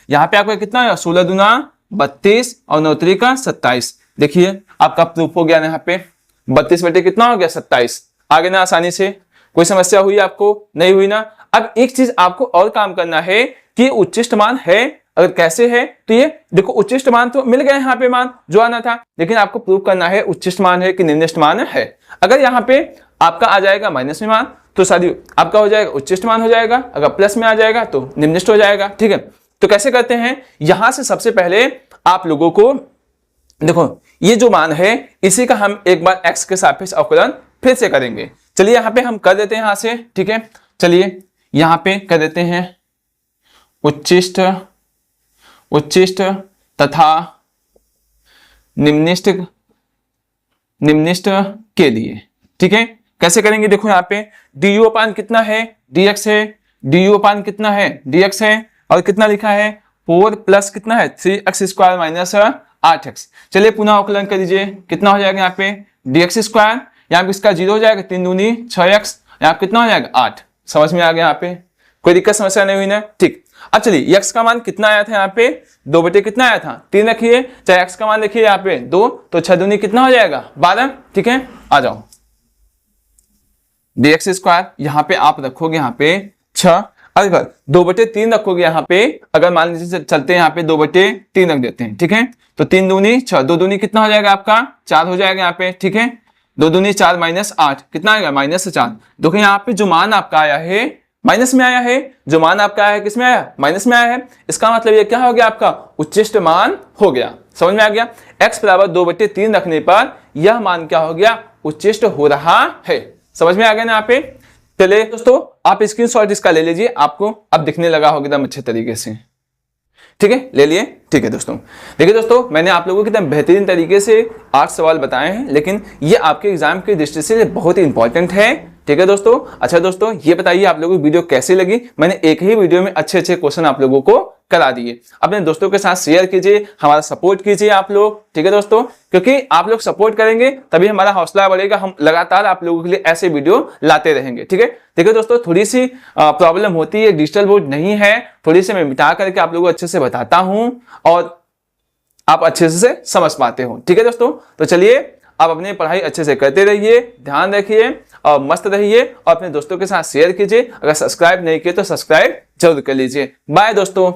यहाँ पे आपका कितना है 16 दूना 32 और 9 त्रिका 27। देखिए आपका प्रूफ हो गया ना, यहाँ पे 32 बटे कितना हो गया 27। आगे ना आसानी से, कोई समस्या हुई आपको, नहीं हुई ना। अब एक चीज आपको और काम करना है कि उच्चिष्ट मान है, अगर कैसे है तो ये देखो उच्चिष्ट मान तो मिल गया यहाँ पे मान जो आना था, लेकिन आपको प्रूव करना है उच्चिष्ट मान है कि निम्निष्ट मान है। अगर यहाँ पे आपका आ जाएगा माइनस में मान तो शादी आपका हो जाएगा उच्चिष्ट मान हो जाएगा, अगर प्लस में आ जाएगा तो निम्निष्ट हो जाएगा, ठीक है। तो कैसे करते हैं, यहां से सबसे पहले आप लोगों को देखो ये जो मान है इसी का हम एक बार x के सापेक्ष अवकलन फिर से करेंगे। चलिए यहाँ पे हम कर देते हैं यहां से, ठीक है। चलिए यहाँ पे कर देते हैं उच्चिष्ट तथा निम्निष्ट के लिए, ठीक है। कैसे करेंगे देखो यहाँ पे du अपान कितना है dx है, du अपान कितना है dx है, और कितना लिखा है 4 प्लस कितना है 3x² माइनस 8x। चलिए पुनः अवकलन कर दीजिए, कितना हो जाएगा यहाँ पे dx², यहाँ पे इसका 0 हो जाएगा, 3 दूनी 6x, यहाँ कितना हो जाएगा 8। समझ में आ गया, यहाँ पे कोई दिक्कत समस्या नहीं हुई ना, ठीक। अब चलिए x का मान कितना आया था यहाँ पे 2 कितना आया था 3 रखिए, चाहे x का मान देखिए यहाँ पे 2, तो 6 दूनी कितना हो जाएगा 12, ठीक है। आ जाओ dx², यहाँ पे आप रखोगे यहाँ पे 6, अगर 2/3 रखोगे यहाँ पे, अगर मान लीजिए चलते हैं यहाँ पे 2/3 रख देते हैं, ठीक है। तो 3 दूनी 6, 2 दूनी कितना हो जाएगा आपका 4 हो जाएगा यहाँ पे, ठीक है। 2 दूनी 4 माइनस 8 कितना आएगा -4। देखो यहाँ पे जो मान आपका आया है माइनस में आया है, जो मान आपका आया है किसमें आया माइनस में आया है। इसका मतलब ये क्या हो गया आपका उच्चिष्ट मान हो गया। समझ में आ गया। x बराबर 2/3 रखने पर यह मान क्या हो गया उच्चिष्ट हो रहा है। समझ में आ गया ना यहाँ पे। चलिए दोस्तों आप स्क्रीनशॉट इसका ले लीजिए, आपको अब दिखने लगा होगा एकदम अच्छे तरीके से, ठीक है, ले लिए, ठीक है दोस्तों। देखिए दोस्तों मैंने आप लोगों को एकदम बेहतरीन तरीके से 8 सवाल बताए हैं, लेकिन ये आपके एग्जाम की दृष्टि से बहुत ही इंपॉर्टेंट है, ठीक है दोस्तों। अच्छा दोस्तों ये बताइए आप लोगों को वीडियो कैसी लगी। मैंने एक ही वीडियो में अच्छे अच्छे क्वेश्चन आप लोगों को करा दिए। अपने दोस्तों के साथ शेयर कीजिए, हमारा सपोर्ट कीजिए आप लोग, ठीक है दोस्तों, क्योंकि आप लोग सपोर्ट करेंगे तभी हमारा हौसला बढ़ेगा, हम लगातार आप लोगों के लिए ऐसे वीडियो लाते रहेंगे, ठीक है। देखिए दोस्तों थोड़ी सी प्रॉब्लम होती है, डिजिटल बोर्ड नहीं है, थोड़ी सी मैं मिटा करके आप लोगों को अच्छे से बताता हूं और आप अच्छे से समझ पाते हो, ठीक है दोस्तों। तो चलिए आप अपनी पढ़ाई अच्छे से करते रहिए, ध्यान रखिए और मस्त रहिए और अपने दोस्तों के साथ शेयर कीजिए। अगर सब्सक्राइब नहीं किए तो सब्सक्राइब जरूर कर लीजिए। बाय दोस्तों।